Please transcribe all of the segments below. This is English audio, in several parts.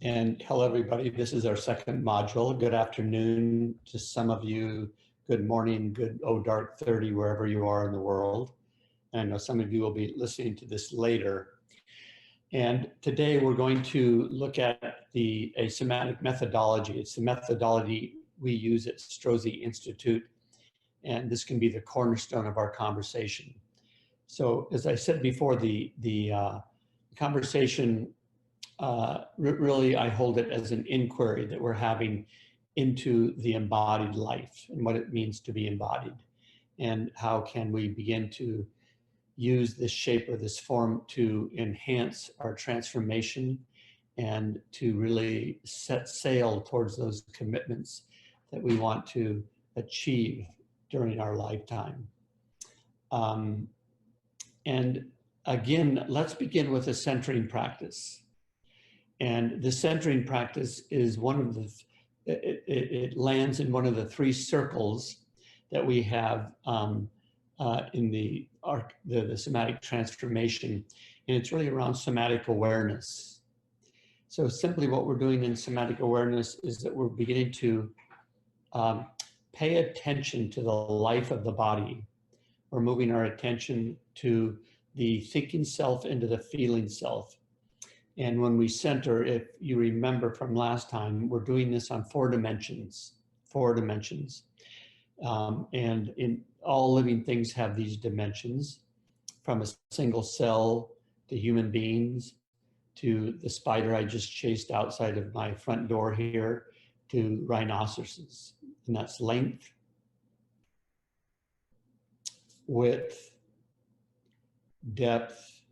And hello, everybody. This is our second module. Good afternoon to some of you. Good morning, good dark 30, wherever you are in the world. And I know some of you will be listening to this later. And today we're going to look at a somatic methodology. It's the methodology we use at Strozzi Institute, and this can be the cornerstone of our conversation. So as I said before, the conversation really, I hold it as an inquiry that we're having into the embodied life and what it means to be embodied, and how can we begin to use this shape or this form to enhance our transformation and to really set sail towards those commitments that we want to achieve during our lifetime. And again, let's begin with a centering practice. And the centering practice is one of the, it lands in one of the three circles that we have in the somatic transformation. And it's really around somatic awareness. So simply what we're doing in somatic awareness is that we're beginning to pay attention to the life of the body. We're moving our attention to the thinking self into the feeling self. And when we center, if you remember from last time, we're doing this on four dimensions. And in all living things have these dimensions, from a single cell to human beings, to the spider I just chased outside of my front door here, to rhinoceroses. And that's length, width, depth,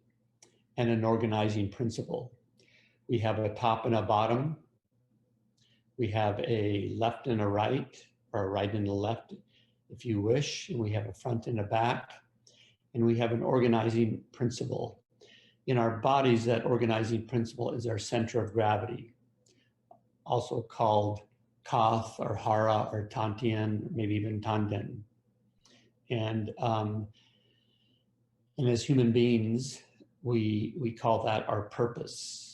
and an organizing principle. We have a top and a bottom. We have a left and a right, or a right and a left, if you wish. And we have a front and a back. And we have an organizing principle. In our bodies, that organizing principle is our center of gravity, also called Kath or Hara or Tantien, maybe even Tanden. And as human beings, we call that our purpose.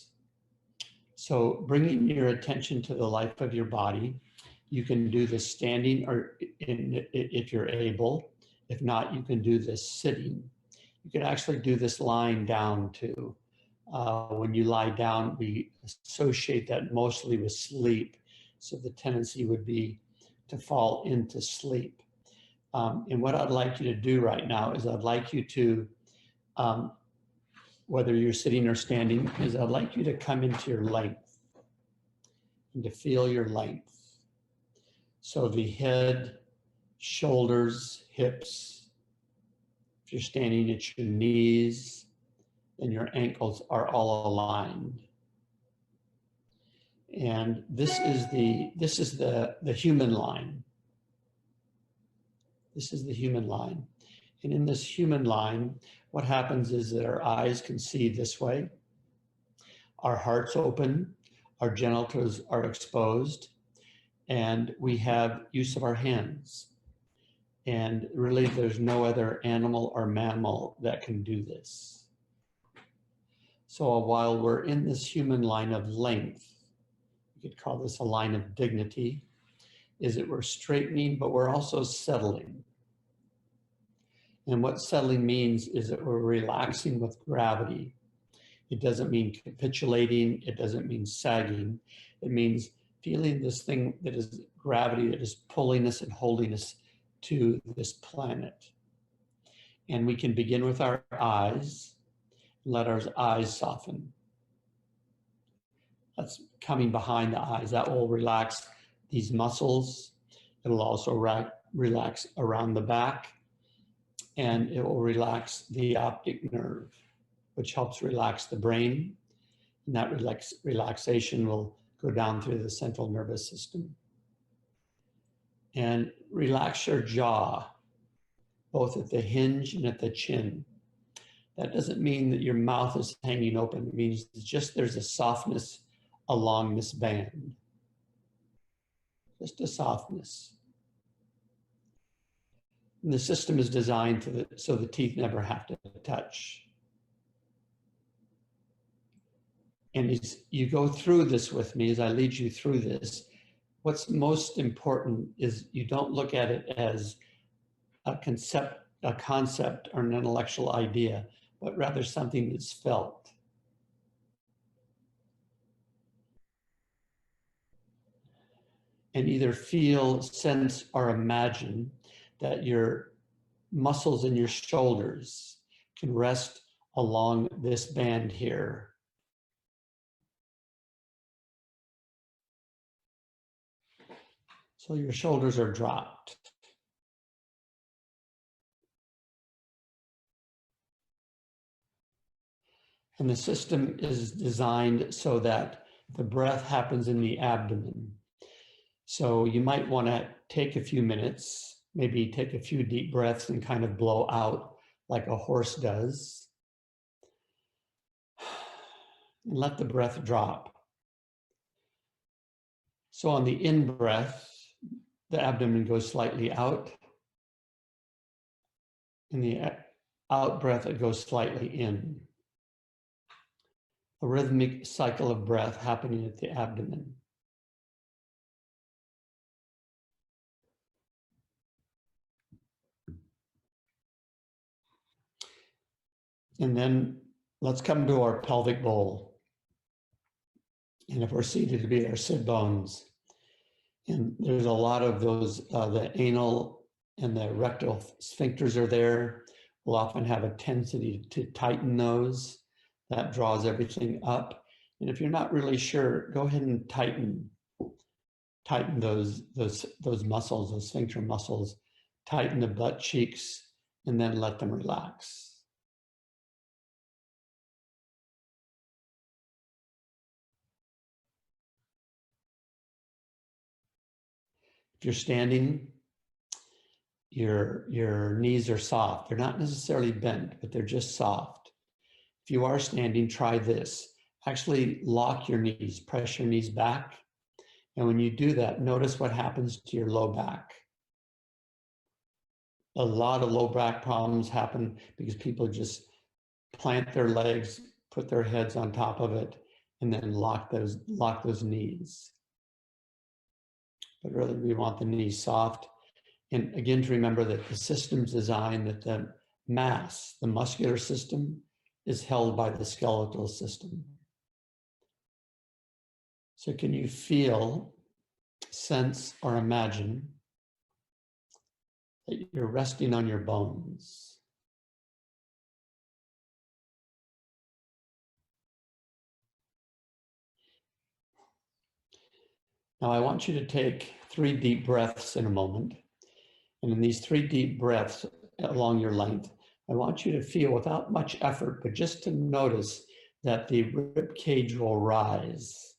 So bringing your attention to the life of your body, you can do this standing, or if you're able. If not, you can do this sitting. You can actually do this lying down too. When you lie down, we associate that mostly with sleep. So the tendency would be to fall into sleep. And what I'd like you to do right now is I'd like you to, whether you're sitting or standing, is I'd like you to come into your length and to feel your length. So the head, shoulders, hips. If you're standing, it's your knees and your ankles are all aligned. And this is the human line. This is the human line. And in this human line, what happens is that our eyes can see this way, our heart's open, our genitals are exposed, and we have use of our hands. And really, there's no other animal or mammal that can do this. So while we're in this human line of length, you could call this a line of dignity, is that we're straightening, but we're also settling. And what settling means is that we're relaxing with gravity. It doesn't mean capitulating. It doesn't mean sagging. It means feeling this thing that is gravity that is pulling us and holding us to this planet. And we can begin with our eyes, let our eyes soften. That's coming behind the eyes. That will relax these muscles. It'll also relax around the back. And it will relax the optic nerve, which helps relax the brain. And that relaxation will go down through the central nervous system. And relax your jaw, both at the hinge and at the chin. That doesn't mean that your mouth is hanging open. It means just there's a softness along this band. Just a softness. And the system is designed so the teeth never have to touch. And as you go through this with me, as I lead you through this, what's most important is you don't look at it as a concept or an intellectual idea, but rather something that's felt. And either feel, sense, or imagine that your muscles in your shoulders can rest along this band here. So your shoulders are dropped. And the system is designed so that the breath happens in the abdomen. So you might want to take a few minutes, maybe take a few deep breaths and kind of blow out like a horse does. And let the breath drop. So on the in-breath, the abdomen goes slightly out. In the out-breath, it goes slightly in. A rhythmic cycle of breath happening at the abdomen. And then let's come to our pelvic bowl. And if we're seated, to be our sit bones. And there's a lot of those, the anal and the rectal sphincters are there. We'll often have a tendency to tighten those. That draws everything up. And if you're not really sure, go ahead and tighten those muscles, those sphincter muscles, tighten the butt cheeks, and then let them relax. If you're standing, your knees are soft. They're not necessarily bent, but they're just soft. If you are standing, try this. Actually lock your knees, press your knees back. And when you do that, notice what happens to your low back. A lot of low back problems happen because people just plant their legs, put their heads on top of it, and then lock those knees. But really, we want the knees soft. And again, to remember that the system's designed that the mass, the muscular system, is held by the skeletal system. So can you feel, sense, or imagine that you're resting on your bones? Now I want you to take 3 deep breaths in a moment. And in these 3 deep breaths along your length, I want you to feel without much effort, but just to notice that the rib cage will rise.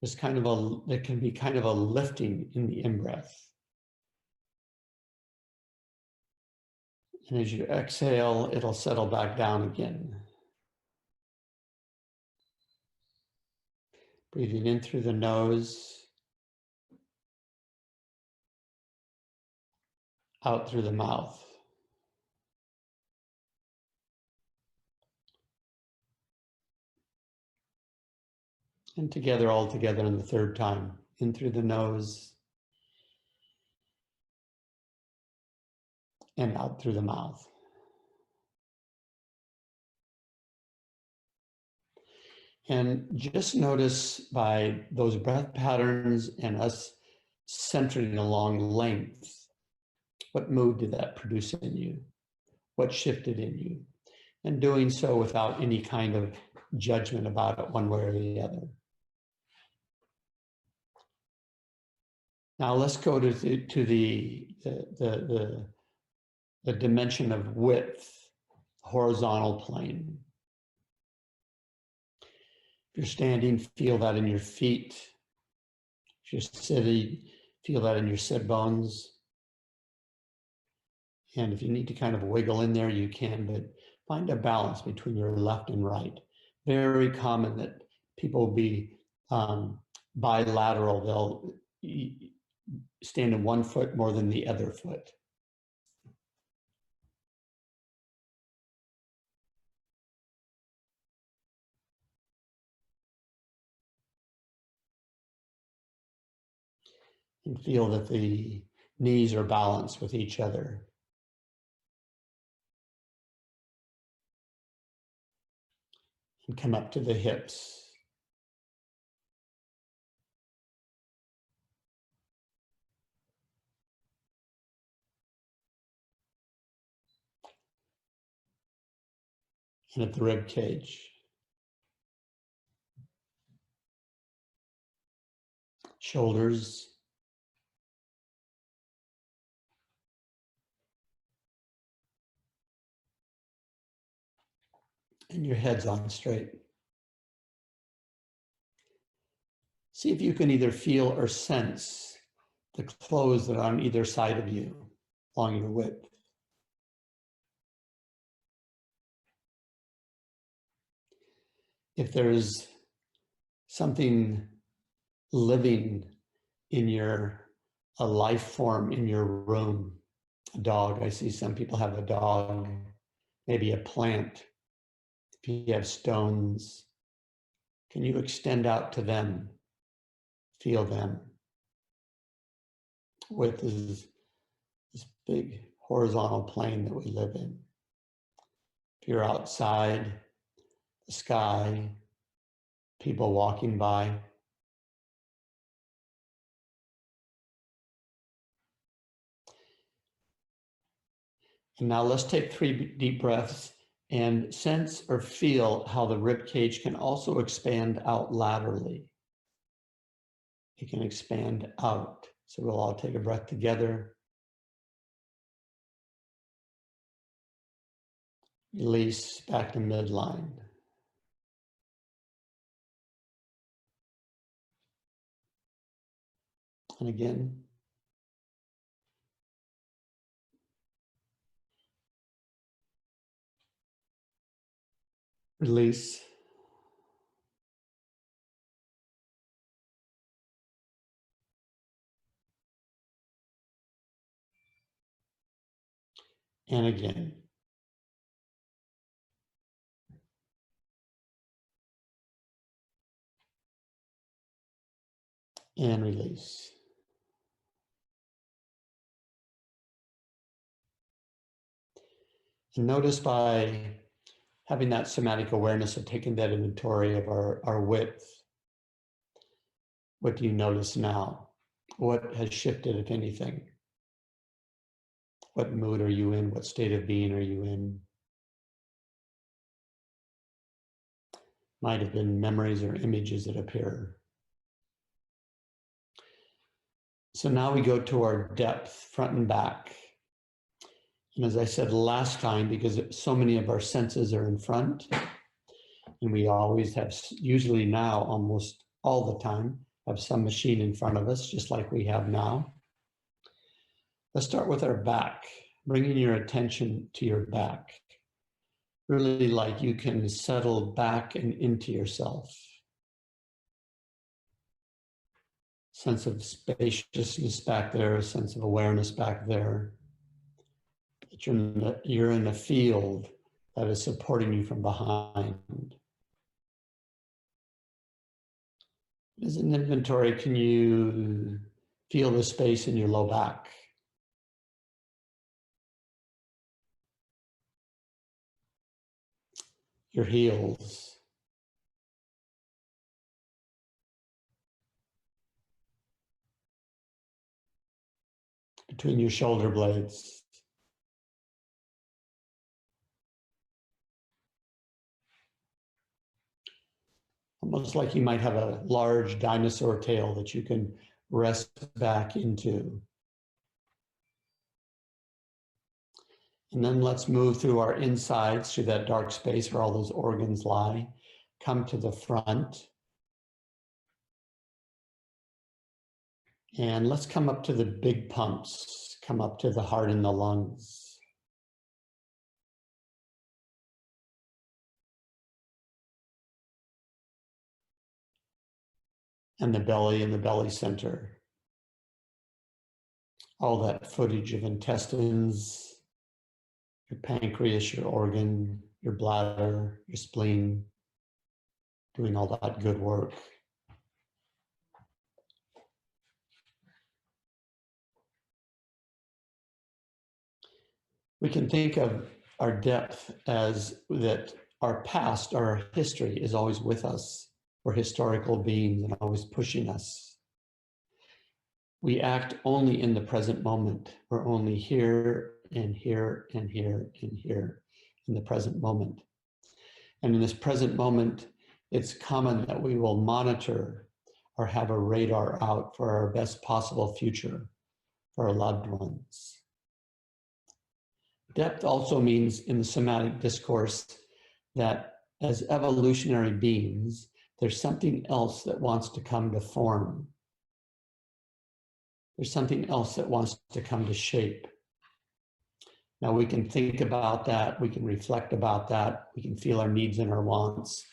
There's there can be kind of a lifting in the in-breath. And as you exhale, it'll settle back down again. Breathing in through the nose, out through the mouth. And together, all together on the 3rd time. In through the nose and out through the mouth. And just notice by those breath patterns and us centering along length, what mood did that produce in you? What shifted in you? And doing so without any kind of judgment about it one way or the other. Now let's go to the dimension of width, horizontal plane. If you're standing, feel that in your feet. If you're sitting, feel that in your sit bones. And if you need to kind of wiggle in there, you can, but find a balance between your left and right. Very common that people will be bilateral. They'll stand in one foot more than the other foot. And feel that the knees are balanced with each other. And come up to the hips. And at the rib cage. Shoulders. And your head's on straight. See if you can either feel or sense the clothes that are on either side of you along your width. If there's something living in a life form in your room, a dog, I see some people have a dog, maybe a plant. If you have stones, can you extend out to them, feel them? Width is this big horizontal plane that we live in. If you're outside, the sky, people walking by. And now let's take 3 deep breaths and sense or feel how the rib cage can also expand out laterally. It can expand out. So we'll all take a breath together. Release back to midline. And again. Release. And again. And release. And notice by having that somatic awareness of taking that inventory of our width, what do you notice now? What has shifted, if anything? What mood are you in? What state of being are you in? Might have been memories or images that appear. So now we go to our depth, front and back. And as I said last time, because so many of our senses are in front, and we always have, usually now, almost all the time, have some machine in front of us, just like we have now. Let's start with our back, bringing your attention to your back. Really like you can settle back and into yourself. Sense of spaciousness back there, a sense of awareness back there. That you're in a field that is supporting you from behind. As an inventory, can you feel the space in your low back? Your heels. Between your shoulder blades. Almost like you might have a large dinosaur tail that you can rest back into. And then let's move through our insides, through that dark space where all those organs lie. Come to the front. And let's come up to the big pumps. Come up to the heart and the lungs. And the belly center. All that footage of intestines, your pancreas, your organ, your bladder, your spleen, doing all that good work. We can think of our depth as that our past, our history is always with us. We're historical beings and always pushing us. We act only in the present moment. We're only here and here and here and here in the present moment. And in this present moment, it's common that we will monitor or have a radar out for our best possible future for our loved ones. Depth also means in the somatic discourse that as evolutionary beings, there's something else that wants to come to form. There's something else that wants to come to shape. Now we can think about that, we can reflect about that, we can feel our needs and our wants.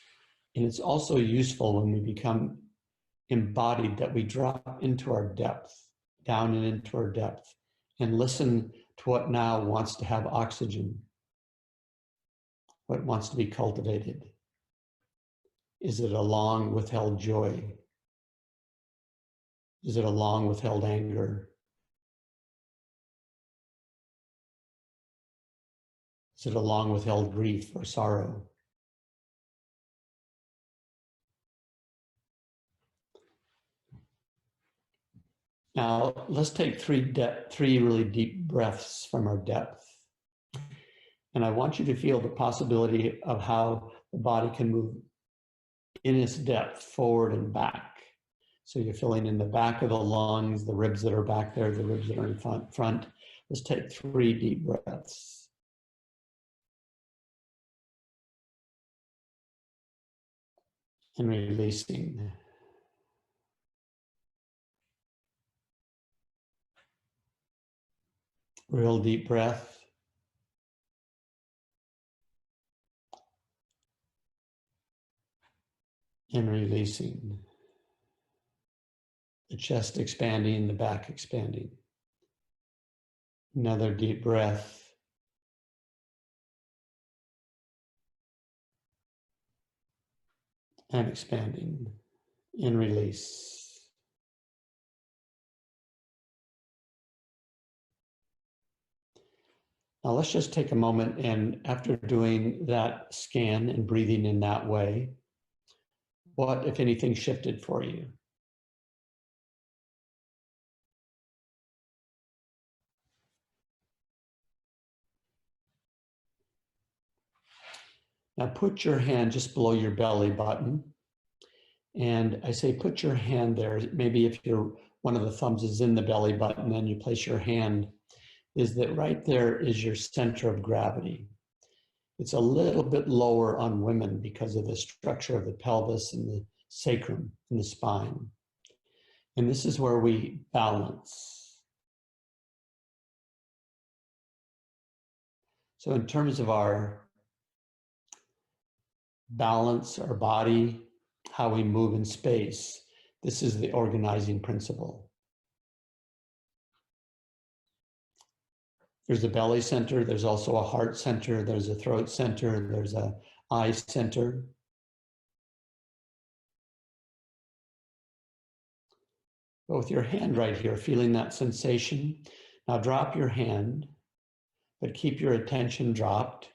And it's also useful when we become embodied that we drop into our depth, down and into our depth, and listen to what now wants to have oxygen, what wants to be cultivated. Is it a long withheld joy? Is it a long withheld anger? Is it a long withheld grief or sorrow? Now, let's take three really deep breaths from our depth. And I want you to feel the possibility of how the body can move in its depth, forward and back. So you're feeling in the back of the lungs, the ribs that are back there, the ribs that are in front. Let's take 3 deep breaths. And releasing. Real deep breath. And releasing. The chest expanding, the back expanding. Another deep breath. And expanding. And release. Now let's just take a moment, and after doing that scan and breathing in that way, what, if anything, shifted for you? Now put your hand just below your belly button. And I say put your hand there. Maybe if one of the thumbs is in the belly button, then you place your hand, is that right there is your center of gravity. It's a little bit lower on women because of the structure of the pelvis and the sacrum and the spine. And this is where we balance. So in terms of our balance, our body, how we move in space, this is the organizing principle. There's a belly center, there's also a heart center, there's a throat center, there's an eye center. But with your hand right here, feeling that sensation, now drop your hand, but keep your attention dropped.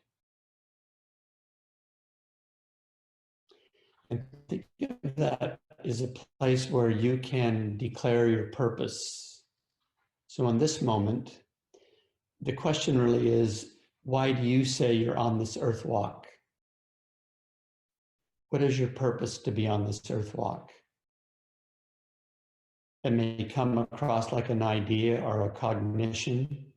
And think of that as a place where you can declare your purpose. So in this moment, the question really is, why do you say you're on this earth walk? What is your purpose to be on this earth walk? It may come across like an idea or a cognition,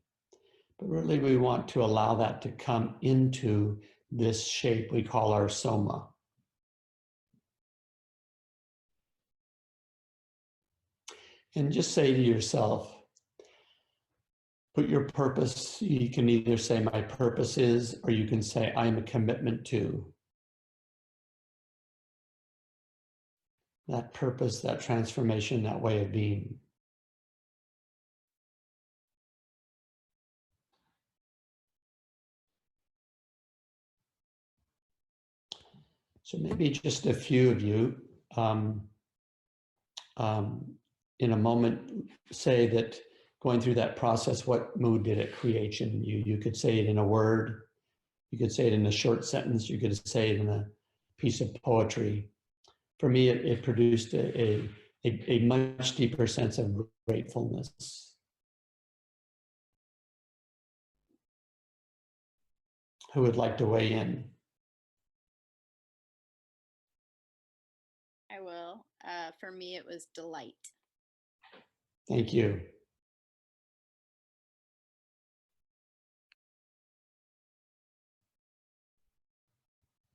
but really we want to allow that to come into this shape we call our soma. And just say to yourself, put your purpose, you can either say my purpose is, or you can say I'm a commitment to. That purpose, that transformation, that way of being. So maybe just a few of you in a moment say that going through that process, what mood did it create in you? You could say it in a word, you could say it in a short sentence, you could say it in a piece of poetry. For me, it produced a much deeper sense of gratefulness. Who would like to weigh in? I will. For me, it was delight. Thank you.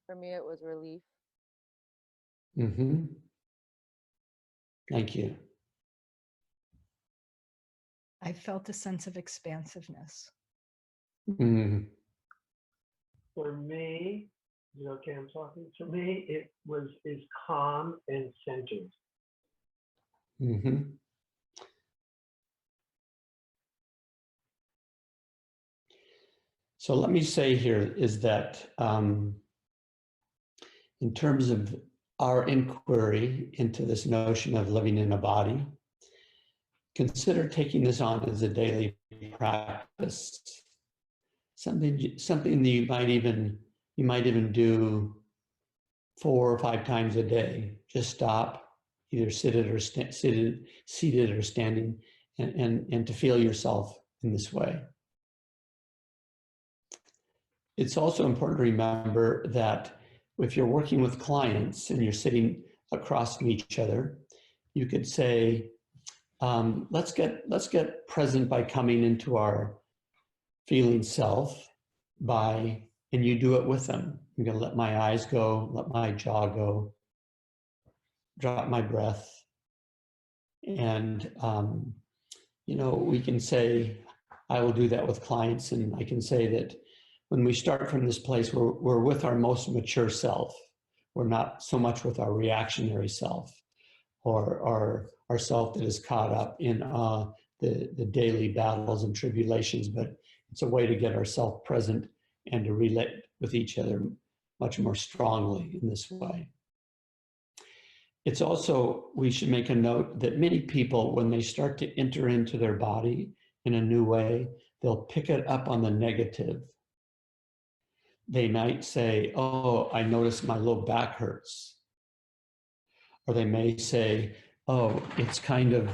For me, it was relief. Mm-hmm. Thank you. I felt a sense of expansiveness. Mm. For me, is it okay I'm talking? For me, it is calm and centered. Mm-hmm. So let me say here is that in terms of our inquiry into this notion of living in a body, consider taking this on as a daily practice. Something that you might even do 4 or 5 times a day. Just stop, either seated or standing, and to feel yourself in this way. It's also important to remember that if you're working with clients and you're sitting across from each other, you could say, let's get present by coming into our feeling self and you do it with them. I'm going to let my eyes go, let my jaw go, drop my breath. And, we can say, I will do that with clients. And I can say that when we start from this place, we're with our most mature self. We're not so much with our reactionary self or our self that is caught up in the daily battles and tribulations, but it's a way to get ourselves present and to relate with each other much more strongly in this way. It's also, we should make a note that many people, when they start to enter into their body in a new way, they'll pick it up on the negative. They might say, oh, I notice my low back hurts. Or they may say, oh, it's kind of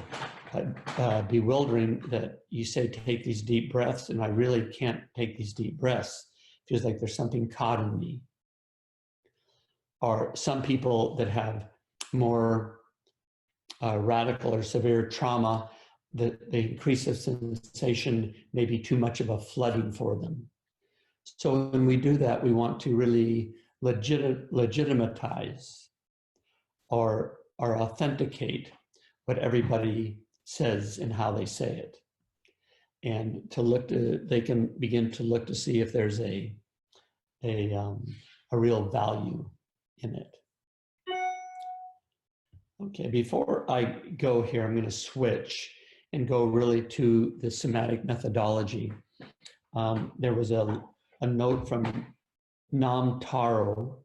bewildering that you say take these deep breaths and I really can't take these deep breaths. It feels like there's something caught in me. Or some people that have more radical or severe trauma, the increase of sensation may be too much of a flooding for them. So when we do that, we want to really legitimatize or authenticate what everybody says and how they say it. And they can begin to look to see if there's a real value in it. Okay, before I go here, I'm going to switch and go really to the somatic methodology. There was a note from Nam Taro,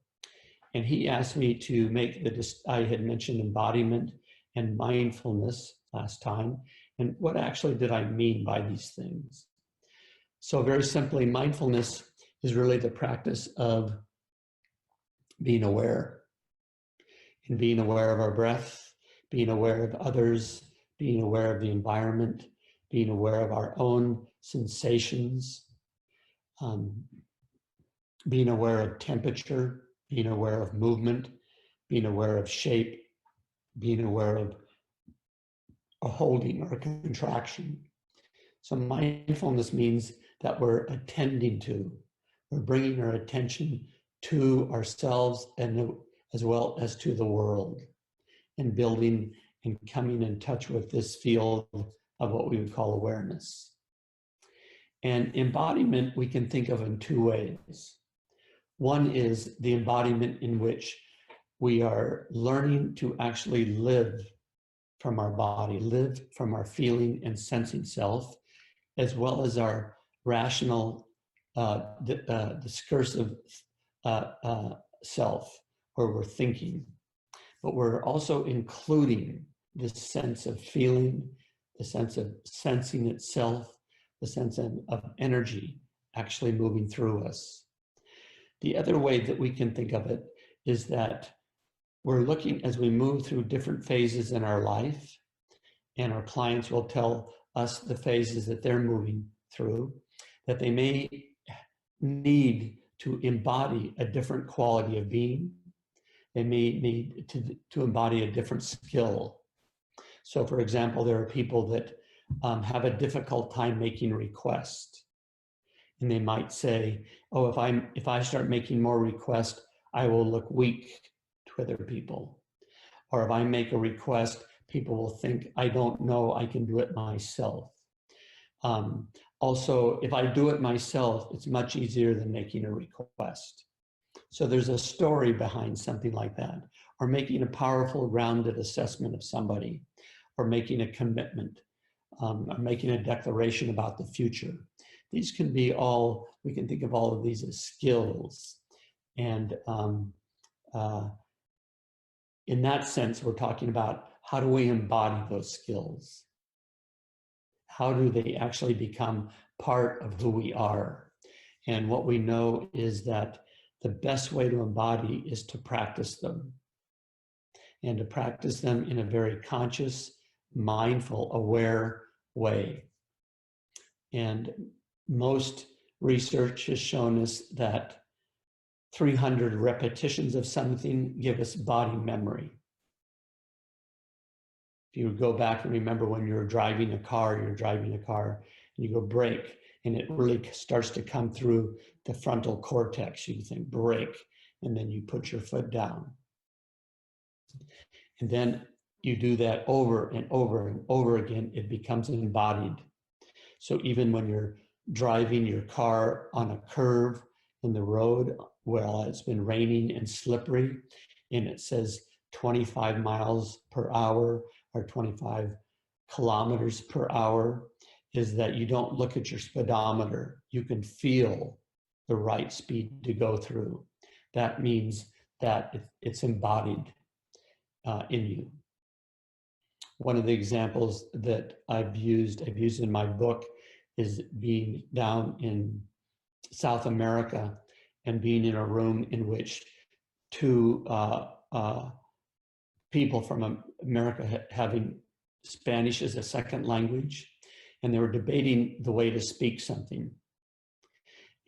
and he asked me to make I had mentioned embodiment and mindfulness last time, and what actually did I mean by these things? So very simply, mindfulness is really the practice of being aware, and being aware of our breath, being aware of others, being aware of the environment, being aware of our own sensations, being aware of temperature, being aware of movement, being aware of shape, being aware of a holding or a contraction. So mindfulness means that we're attending to, we're bringing our attention to ourselves and as well as to the world, and building and coming in touch with this field of what we would call awareness. And embodiment we can think of in 2 ways. One is the embodiment in which we are learning to actually live from our body, live from our feeling and sensing self, as well as our rational, discursive self, where we're thinking. But we're also including this sense of feeling, the sense of sensing itself, the sense of energy actually moving through us. The other way that we can think of it is that we're looking as we move through different phases in our life, and our clients will tell us the phases that they're moving through, that they may need to embody a different quality of being. They may need to embody a different skill. So for example, there are people that have a difficult time making requests. And they might say, oh, if I start making more requests, I will look weak to other people. Or if I make a request, people will think I don't know, I can do it myself. Also, if I do it myself, it's much easier than making a request. So there's a story behind something like that, or making a powerful, rounded assessment of somebody, or making a commitment, or making a declaration about the future. These can be all, we can think of all of these as skills. And in that sense, we're talking about how do we embody those skills? How do they actually become part of who we are? And what we know is that the best way to embody is to practice them, and to practice them in a very conscious, mindful, aware way. And most research has shown us that 300 repetitions of something give us body memory. If you go back and remember when you're driving a car, and you go brake, and it really starts to come through the frontal cortex. You think brake, and then you put your foot down. And then you do that over and over and over again, it becomes embodied. So even when you're driving your car on a curve in the road, well, it's been raining and slippery, and it says 25 miles per hour or 25 kilometers per hour, is that you don't look at your speedometer. You can feel the right speed to go through. That means that it's embodied in you. One of the examples that I've used in my book is being down in South America and being in a room in which two people from America having Spanish as a second language, and they were debating the way to speak something.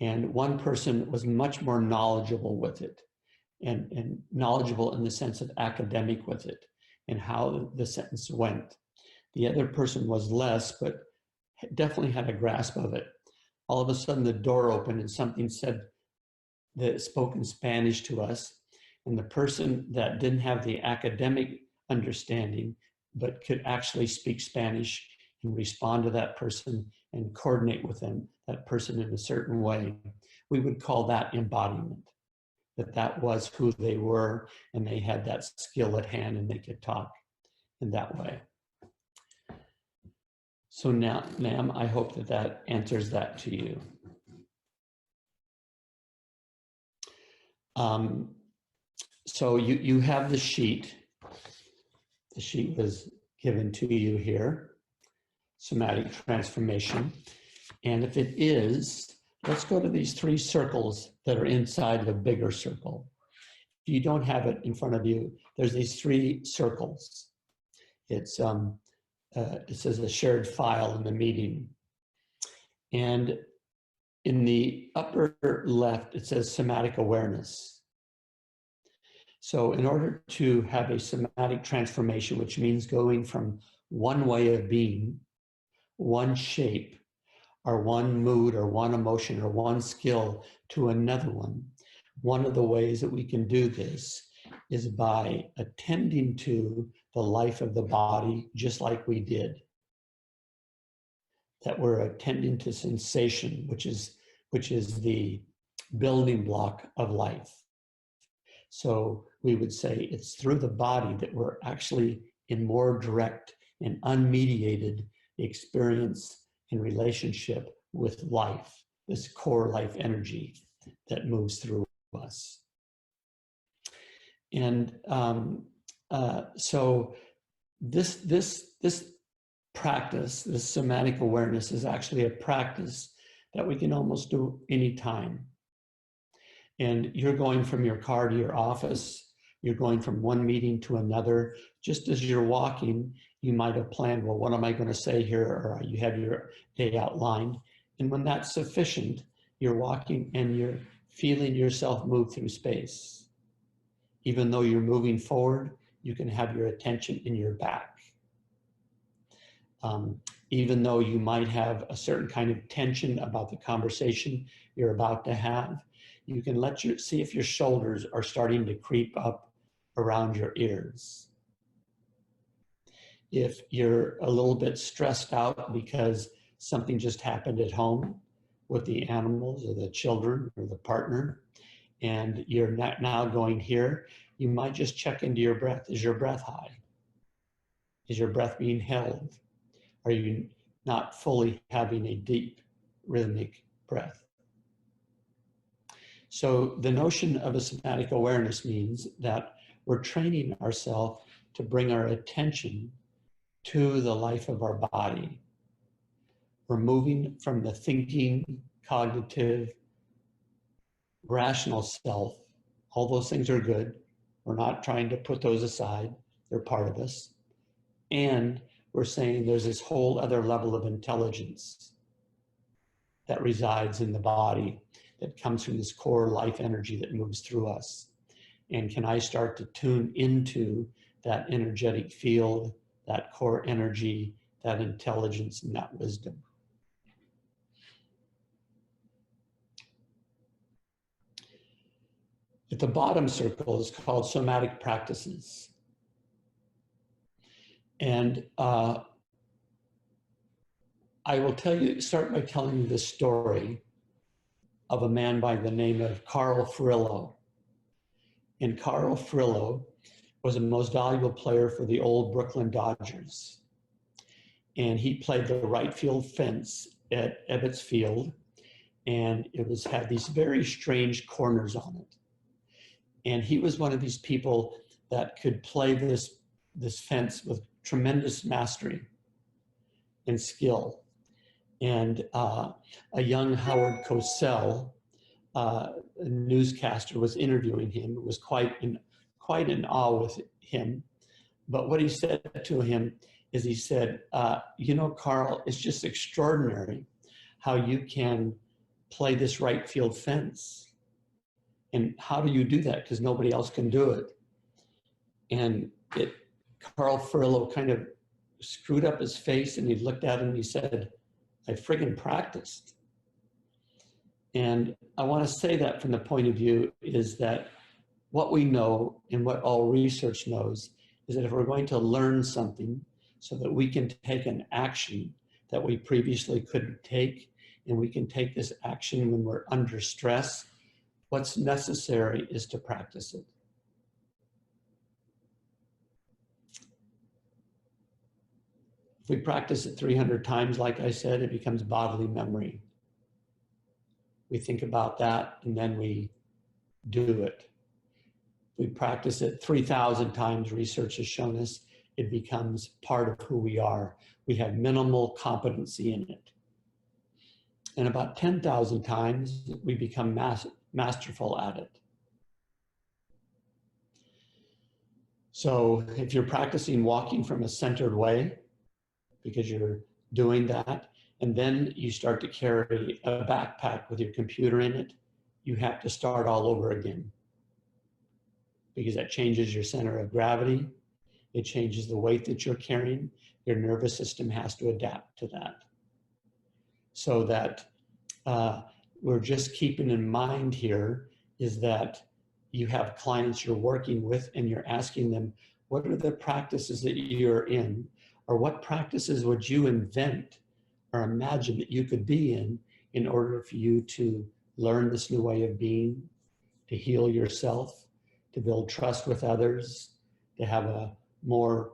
And one person was much more knowledgeable with it, and knowledgeable in the sense of academic with it and how the sentence went. The other person was less, but definitely had a grasp of it. All of a sudden the door opened and something said that spoke in Spanish to us. And the person that didn't have the academic understanding, but could actually speak Spanish and respond to that person and coordinate with them, that person in a certain way, we would call that embodiment. That was who they were, and they had that skill at hand, and they could talk in that way. So now, ma'am, I hope that that answers that to you. So you have the sheet. The sheet was given to you here, somatic transformation. And if it is, let's go to these three circles that are inside of a bigger circle. If you don't have it in front of you, there's these three circles. It says a shared file in the meeting. And in the upper left, it says somatic awareness. So in order to have a somatic transformation, which means going from one way of being, one shape, or one mood, or one emotion, or one skill to another one of the ways that we can do this is by attending to the life of the body, just like we did. That we're attending to sensation, which is the building block of life. So we would say it's through the body that we're actually in more direct and unmediated experience and relationship with life, this core life energy that moves through us. And so this practice, this somatic awareness is actually a practice that we can almost do anytime. And you're going from your car to your office, you're going from one meeting to another. Just as you're walking, you might have planned, well, what am I going to say here? Or you have your day outlined. And when that's sufficient, you're walking and you're feeling yourself move through space. Even though you're moving forward, you can have your attention in your back. Even though you might have a certain kind of tension about the conversation you're about to have, you can see if your shoulders are starting to creep up around your ears. If you're a little bit stressed out because something just happened at home with the animals or the children or the partner, and you're not now going here, you might just check into your breath. Is your breath high? Is your breath being held? Are you not fully having a deep rhythmic breath? So the notion of a somatic awareness means that we're training ourselves to bring our attention to the life of our body. We're moving from the thinking, cognitive, rational self. All those things are good. We're not trying to put those aside. They're part of us. And we're saying there's this whole other level of intelligence that resides in the body, that comes from this core life energy that moves through us. And can I start to tune into that energetic field, that core energy, that intelligence, and that wisdom? At the bottom circle is called somatic practices. And I will start by telling you the story of a man by the name of Carl Furillo. And Carl Furillo was the most valuable player for the old Brooklyn Dodgers. And he played the right field fence at Ebbets Field, and it had these very strange corners on it. And he was one of these people that could play this fence with tremendous mastery and skill. And a young Howard Cosell, a newscaster, was interviewing him, was quite in awe with him. But what he said to him is, he said, you know, Carl, it's just extraordinary how you can play this right field fence. And how do you do that? Because nobody else can do it. And Carl Furillo kind of screwed up his face, and he looked at him and he said, I friggin' practiced. And I want to say that from the point of view is that what we know and what all research knows is that if we're going to learn something so that we can take an action that we previously couldn't take, and we can take this action when we're under stress, what's necessary is to practice it. If we practice it 300 times, like I said, it becomes bodily memory. We think about that and then we do it. If we practice it 3,000 times, research has shown us, it becomes part of who we are. We have minimal competency in it. And about 10,000 times, we become masterful at it. So if you're practicing walking from a centered way, because you're doing that, and then you start to carry a backpack with your computer in it, you have to start all over again, because that changes your center of gravity. It changes the weight that you're carrying. Your nervous system has to adapt to that. So that we're just keeping in mind here is that you have clients you're working with and you're asking them, what are the practices that you're in? Or what practices would you invent or imagine that you could be in order for you to learn this new way of being, to heal yourself, to build trust with others, to have a more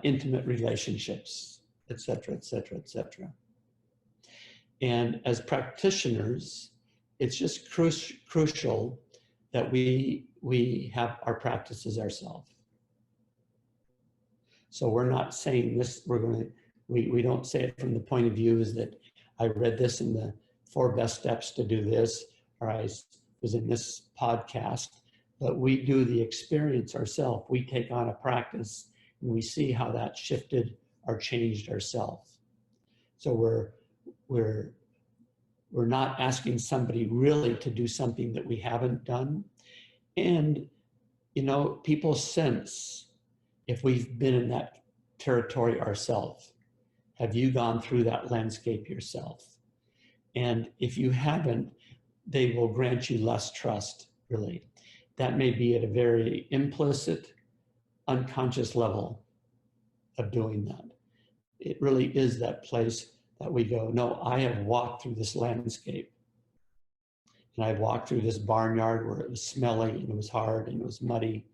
intimate relationships, et cetera, et cetera, et cetera. And as practitioners, it's just crucial that we have our practices ourselves. So we're not saying this, we're We don't say it from the point of view is that I read this in the 4 best steps to do this, or I was in this podcast, but we do the experience ourselves. We take on a practice and we see how that shifted or changed ourselves. So we're not asking somebody really to do something that we haven't done. And, you know, people sense if we've been in that territory ourselves. Have you gone through that landscape yourself? And if you haven't, they will grant you less trust, really. That may be at a very implicit, unconscious level of doing that. It really is that place that we go, no, I have walked through this landscape. And I've walked through this barnyard where it was smelly and it was hard and it was muddy.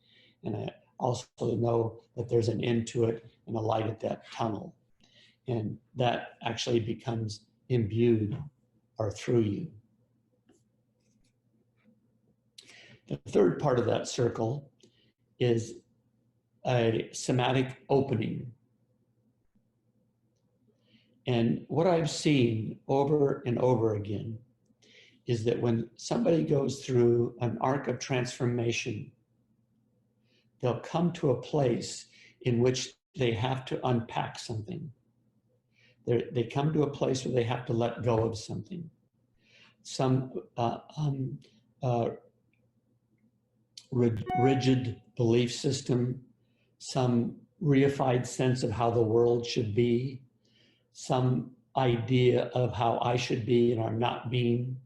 And I also know that there's an end to it and a light at that tunnel. And that actually becomes imbued or through you. The third part of that circle is a somatic opening. And what I've seen over and over again is that when somebody goes through an arc of transformation, they'll come to a place in which they have to unpack something. They come to a place where they have to let go of something. Some rigid belief system, some reified sense of how the world should be, some idea of how I should be and I'm not being,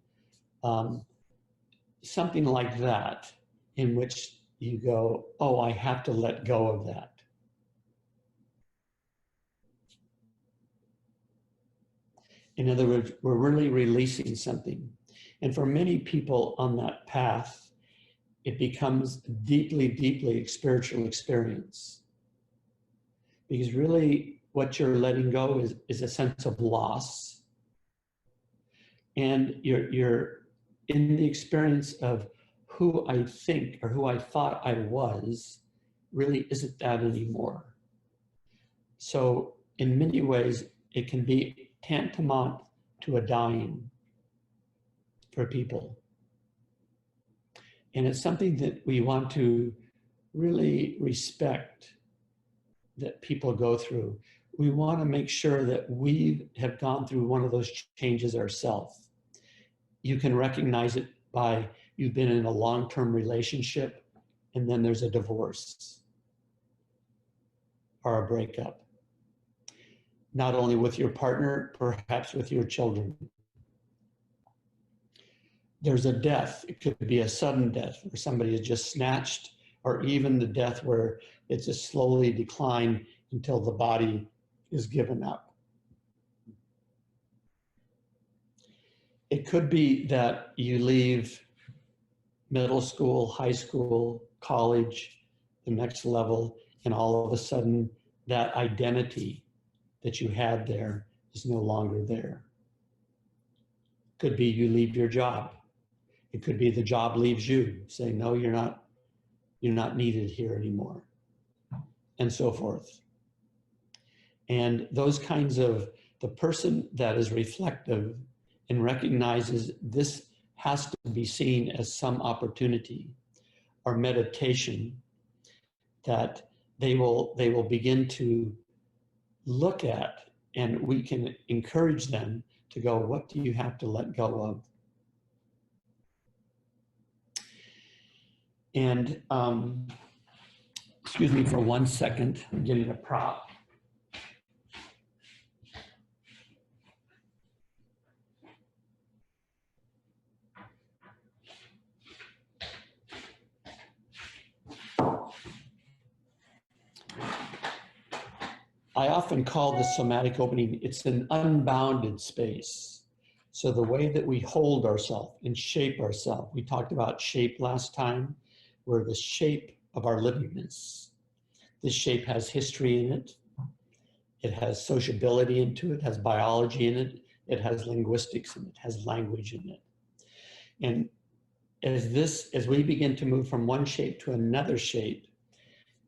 something like that, in which you go, oh, I have to let go of that. In other words, we're really releasing something. And for many people on that path, it becomes deeply, deeply spiritual experience. Because really what you're letting go is a sense of loss. And you're in the experience of who I think or who I thought I was really isn't that anymore. So in many ways, it can be tantamount to a dying for people. And it's something that we want to really respect that people go through. We want to make sure that we have gone through one of those changes ourselves. You can recognize it by you've been in a long-term relationship and then there's a divorce or a breakup. Not only with your partner, perhaps with your children. There's a death. It could be a sudden death where somebody is just snatched, or even the death where it's a slowly decline until the body is given up. It could be that you leave middle school, high school, college, the next level, and all of a sudden that identity that you had there is no longer there. Could be you leave your job. It could be the job leaves you, saying, no, you're not needed here anymore, and so forth. And those kinds of, the person that is reflective and recognizes this has to be seen as some opportunity or meditation, that they will begin to look at, and we can encourage them to go, what do you have to let go of? And excuse me for 1 second, I'm getting a prop. I often call the somatic opening, it's an unbounded space. So the way that we hold ourselves and shape ourselves, we talked about shape last time, where the shape of our livingness. This shape has history in it. It has sociability into it, has biology in it. It has linguistics in it, has language in it. And as we begin to move from one shape to another shape,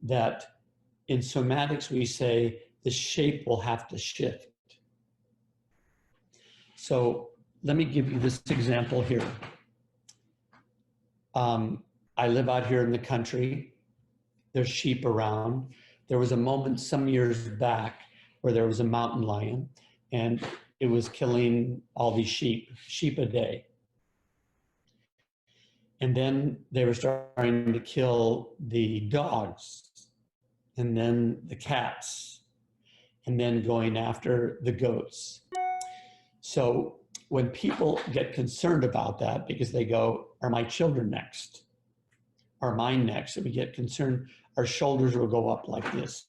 that in somatics we say the shape will have to shift. So let me give you this example here. I live out here in the country. There's sheep around. There was a moment some years back where there was a mountain lion and it was killing all these sheep a day. And then they were starting to kill the dogs and then the cats and then going after the goats. So when people get concerned about that because they go, are my children next? Are mine next? And we get concerned, our shoulders will go up like this.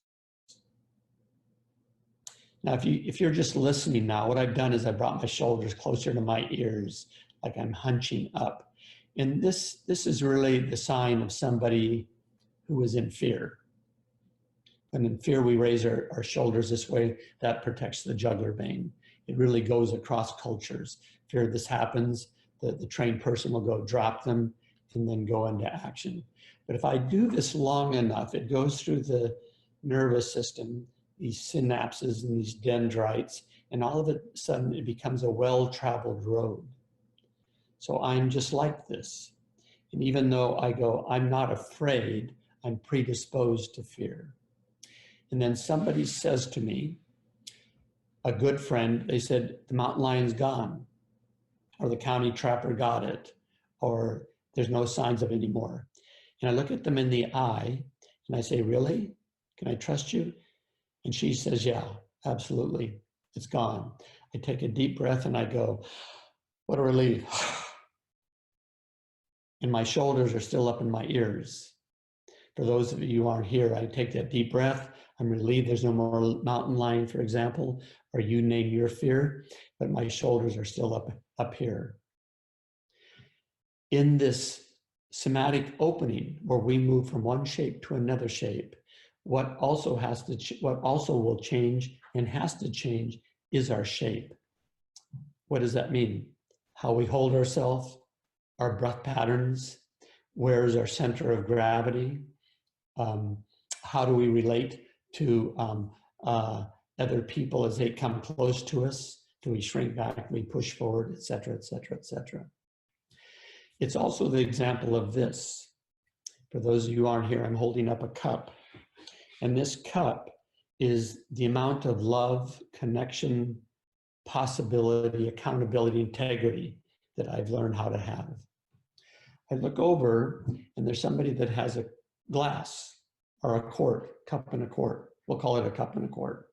Now, if you're just listening now, what I've done is I brought my shoulders closer to my ears, like I'm hunching up. And this is really the sign of somebody who is in fear. And in fear, we raise our shoulders this way. That protects the jugular vein. It really goes across cultures. Fear this happens, the trained person will go drop them and then go into action. But if I do this long enough, it goes through the nervous system, these synapses and these dendrites, and all of a sudden it becomes a well-traveled road. So I'm just like this. And even though I go, I'm not afraid, I'm predisposed to fear. And then somebody says to me, a good friend, they said, the mountain lion's gone, or the county trapper got it, or there's no signs of it anymore. And I look at them in the eye and I say, really? Can I trust you? And she says, yeah, absolutely. It's gone. I take a deep breath and I go, what a relief. And my shoulders are still up in my ears. For those of you who aren't here, I take that deep breath. I'm relieved there's no more mountain lion, for example, or you name your fear, but my shoulders are still up here. In this somatic opening where we move from one shape to another shape, what also will change and has to change is our shape. What does that mean? How we hold ourselves, our breath patterns, where is our center of gravity, how do we relate to other people as they come close to us? Do we shrink back? Do we push forward, et cetera, et cetera, et cetera? It's also the example of this. For those of you who aren't here, I'm holding up a cup. And this cup is the amount of love, connection, possibility, accountability, integrity that I've learned how to have. I look over and there's somebody that has a glass or a quart, cup and a quart. We'll call it a cup and a quart.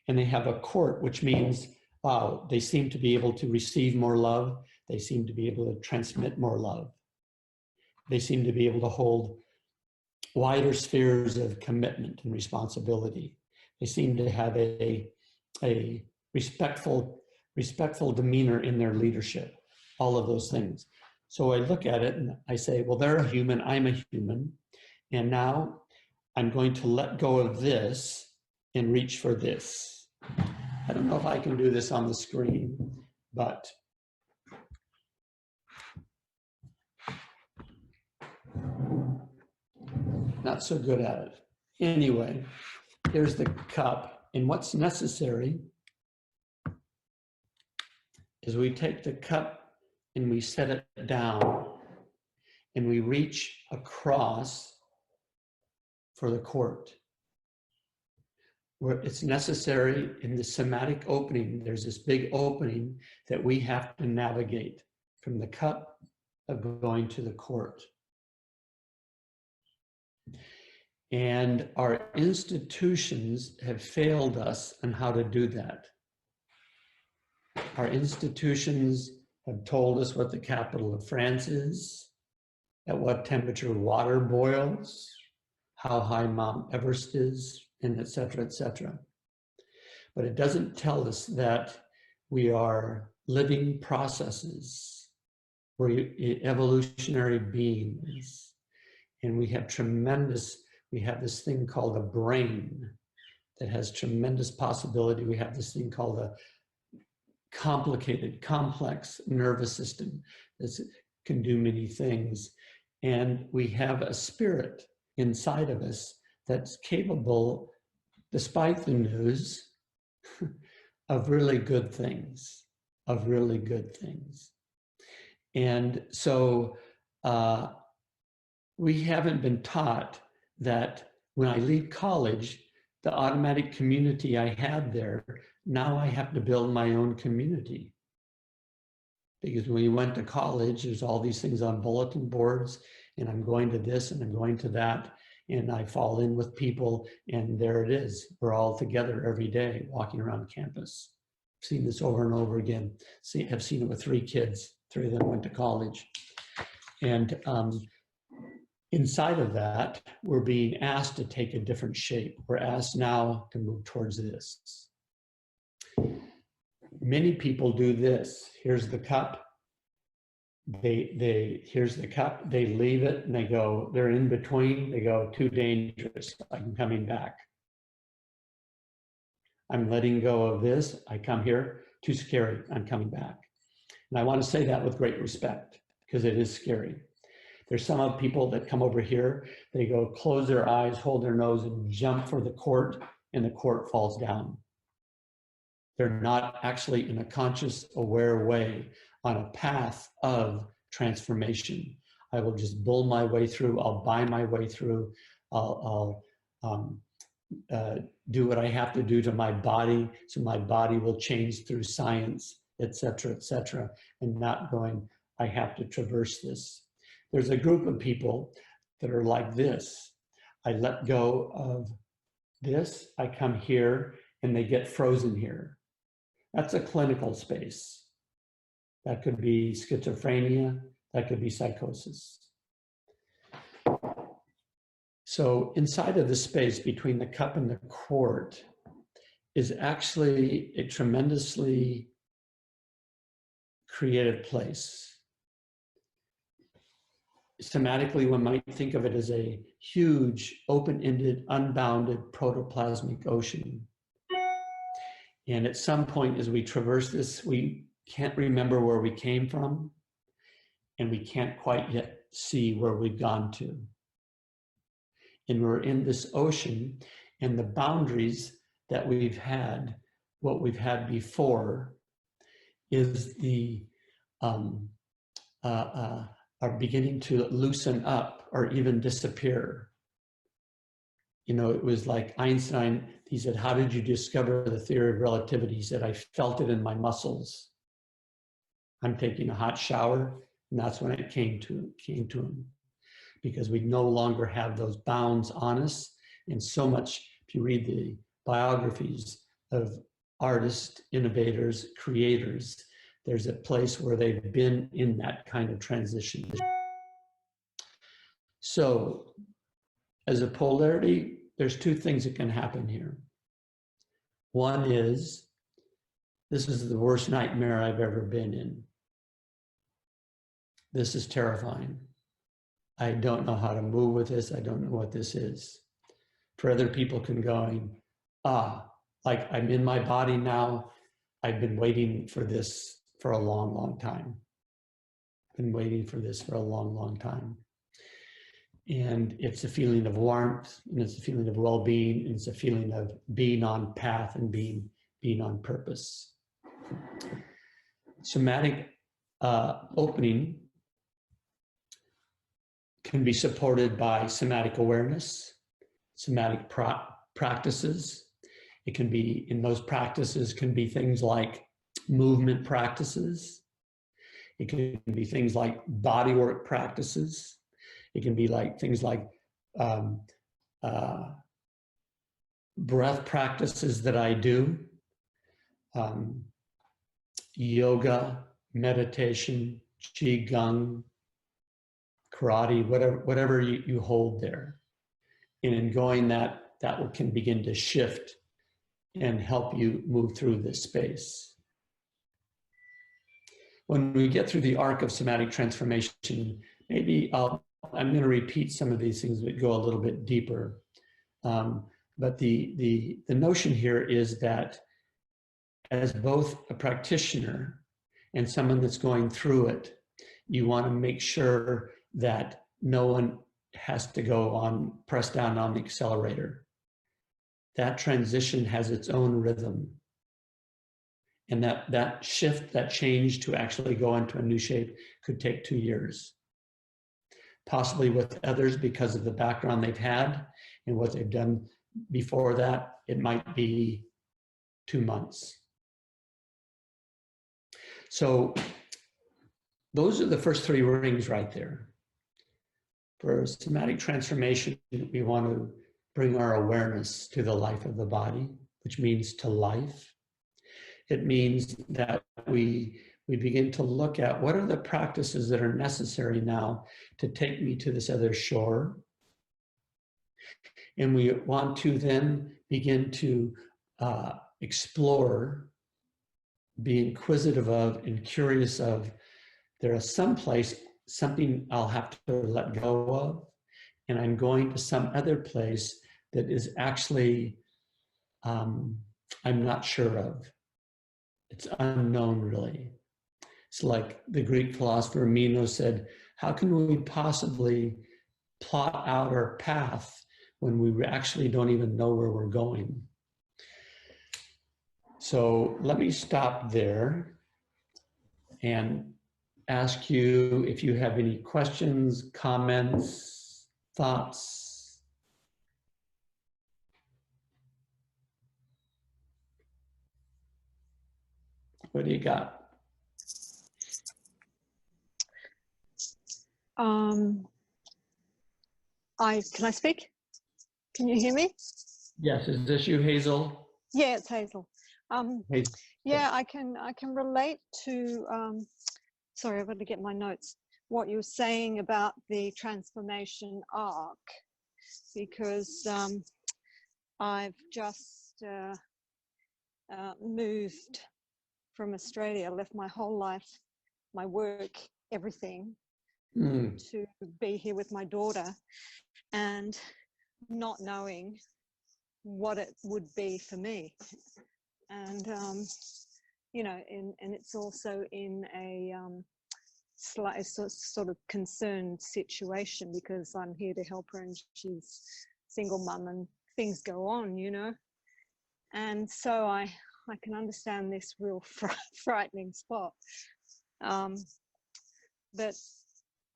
And they have a quart, which means, wow, they seem to be able to receive more love. They seem to be able to transmit more love. They seem to be able to hold wider spheres of commitment and responsibility. They seem to have a respectful demeanor in their leadership, all of those things. So I look at it and I say, well, they're a human, I'm a human. And now I'm going to let go of this and reach for this. I don't know if I can do this on the screen, but not so good at it. Anyway, here's the cup. And what's necessary is we take the cup and we set it down and we reach across for the quart. Where it's necessary in the somatic opening, there's this big opening that we have to navigate from the cup of going to the quart. And our institutions have failed us on how to do that. Our institutions have told us what the capital of France is, at what temperature water boils, how high Mount Everest is, and et cetera, et cetera. But it doesn't tell us that we are living processes. We're evolutionary beings. And we have this thing called a brain that has tremendous possibility. We have this thing called a complicated, complex nervous system that can do many things. And we have a spirit inside of us that's capable despite the news, of really good things, of really good things. And so we haven't been taught that when I leave college, the automatic community I had there, now I have to build my own community. Because when we went to college, there's all these things on bulletin boards, and I'm going to this and I'm going to that, and I fall in with people, and there it is. We're all together every day walking around campus. I've seen this over and over again. Have seen it with 3 kids. 3 of them went to college. And inside of that, we're being asked to take a different shape. We're asked now to move towards this. Many people do this. Here's the cup. Here's the cup. They leave it and they go, they're in between. They go, too dangerous. I'm coming back. I'm letting go of this. I come here, too scary. I'm coming back. And I want to say that with great respect because it is scary. There's some of people that come over here, they go close their eyes, hold their nose and jump for the court, and the court falls down. They're not actually in a conscious, aware way on a path of transformation. I will just bull my way through. I'll buy my way through. I'll do what I have to do to my body so my body will change through science, et cetera, and not going, I have to traverse this. There's a group of people that are like this. I let go of this, I come here, and they get frozen here. That's a clinical space. That could be schizophrenia, that could be psychosis. So inside of the space between the cup and the court is actually a tremendously creative place. Somatically, one might think of it as a huge, open-ended, unbounded protoplasmic ocean. And at some point, as we traverse this, we can't remember where we came from, and we can't quite yet see where we've gone to. And we're in this ocean, and the boundaries that we've had, what we've had before, is the are beginning to loosen up or even disappear. You know, it was like Einstein, he said, how did you discover the theory of relativity? He said, I felt it in my muscles. I'm taking a hot shower, and that's when it came to him. Because we no longer have those bounds on us. And so much, if you read the biographies of artists, innovators, creators, there's a place where they've been in that kind of transition. So as a polarity, there's 2 things that can happen here. One is, this is the worst nightmare I've ever been in. This is terrifying. I don't know how to move with this. I don't know what this is. For other people can going, like I'm in my body now. I've been waiting for this for a long, long time. Been waiting for this for a long, long time. And it's a feeling of warmth, and it's a feeling of well-being, and it's a feeling of being on path and being on purpose. Somatic opening can be supported by somatic awareness, somatic practices. It can be, in those practices, can be things like movement practices. It can be things like bodywork practices. It can be like things like breath practices that I do, yoga, meditation, qigong, karate, whatever you hold there. And in going that can begin to shift and help you move through this space. When we get through the arc of somatic transformation, maybe I'm going to repeat some of these things that go a little bit deeper. But the notion here is that as both a practitioner and someone that's going through it, you want to make sure that no one has to press down on the accelerator. that transition has its own rhythm. And that shift, that change to actually go into a new shape could take 2 years. Possibly with others, because of the background they've had and what they've done before that, it might be 2 months. So those are the first 3 rings right there. For somatic transformation, we want to bring our awareness to the life of the body, which means to life. It means that we begin to look at what are the practices that are necessary now to take me to this other shore. And we want to then begin to explore, be inquisitive of and curious of, there is something I'll have to let go of, and I'm going to some other place that is actually, I'm not sure of. It's unknown, really. It's like the Greek philosopher Meno said, how can we possibly plot out our path when we actually don't even know where we're going? So let me stop there and ask you if you have any questions, comments, thoughts. What do you got? Can I speak? Can you hear me? Yes, is this you, Hazel? Yeah, it's Hazel. Hazel. Yeah, I can relate to. Sorry, I've got to get my notes. What you were saying about the transformation arc, because I've just moved from Australia, left my whole life, my work, everything, to be here with my daughter, and not knowing what it would be for me. And you know, and it's also in a slight sort of concerned situation, because I'm here to help her and she's single mum and things go on, you know. And so I can understand this real frightening spot. But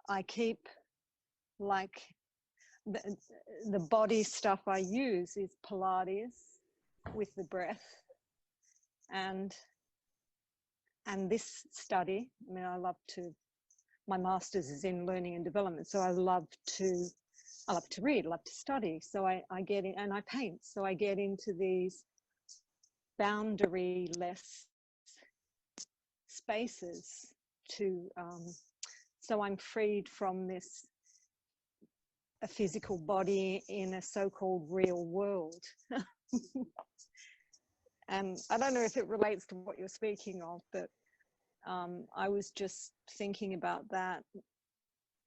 I keep, like, the body stuff I use is Pilates with the breath, and this study. I mean, I love to, my master's is in learning and development, so I love to read, I love to study. So I get in, and I paint, so I get into these boundary-less spaces to, so I'm freed from this, a physical body in a so-called real world. And I don't know if it relates to what you're speaking of, but I was just thinking about that.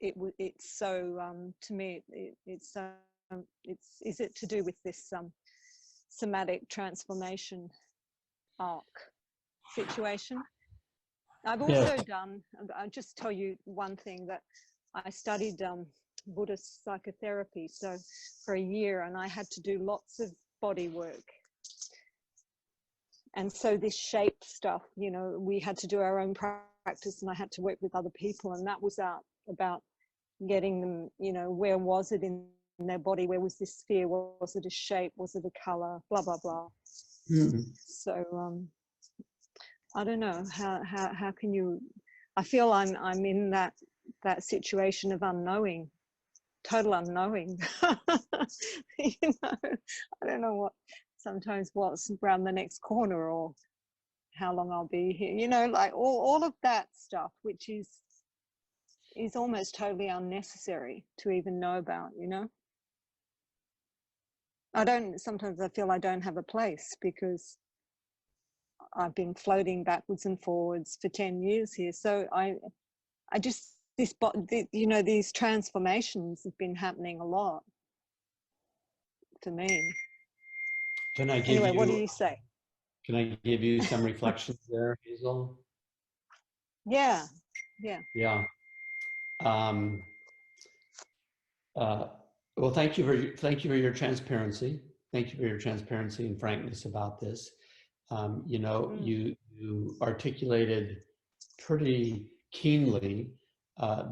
It's so, to me, is it to do with this somatic transformation arc situation? I've also done, I'll just tell you one thing, that I studied Buddhist psychotherapy, so for a year, and I had to do lots of body work. And so this shape stuff, you know, we had to do our own practice, and I had to work with other people, and that was about getting them, you know, where was it in their body? Where was this sphere? Was it a shape? Was it a color? Blah, blah, blah. So I don't know, how can you, I feel I'm in that situation of unknowing, total unknowing. You know, I don't know sometimes what's around the next corner, or how long I'll be here, you know, like all of that stuff, which is almost totally unnecessary to even know about, you know. Sometimes I feel I don't have a place, because I've been floating backwards and forwards for 10 years here. So I just, you know, these transformations have been happening a lot to me. Can I give anyway, you, what do you say? Can I give you some reflections there, Hazel? Yeah. Yeah. Well, thank you for your transparency. thank you for your transparency and frankness about this. You know, you articulated pretty keenly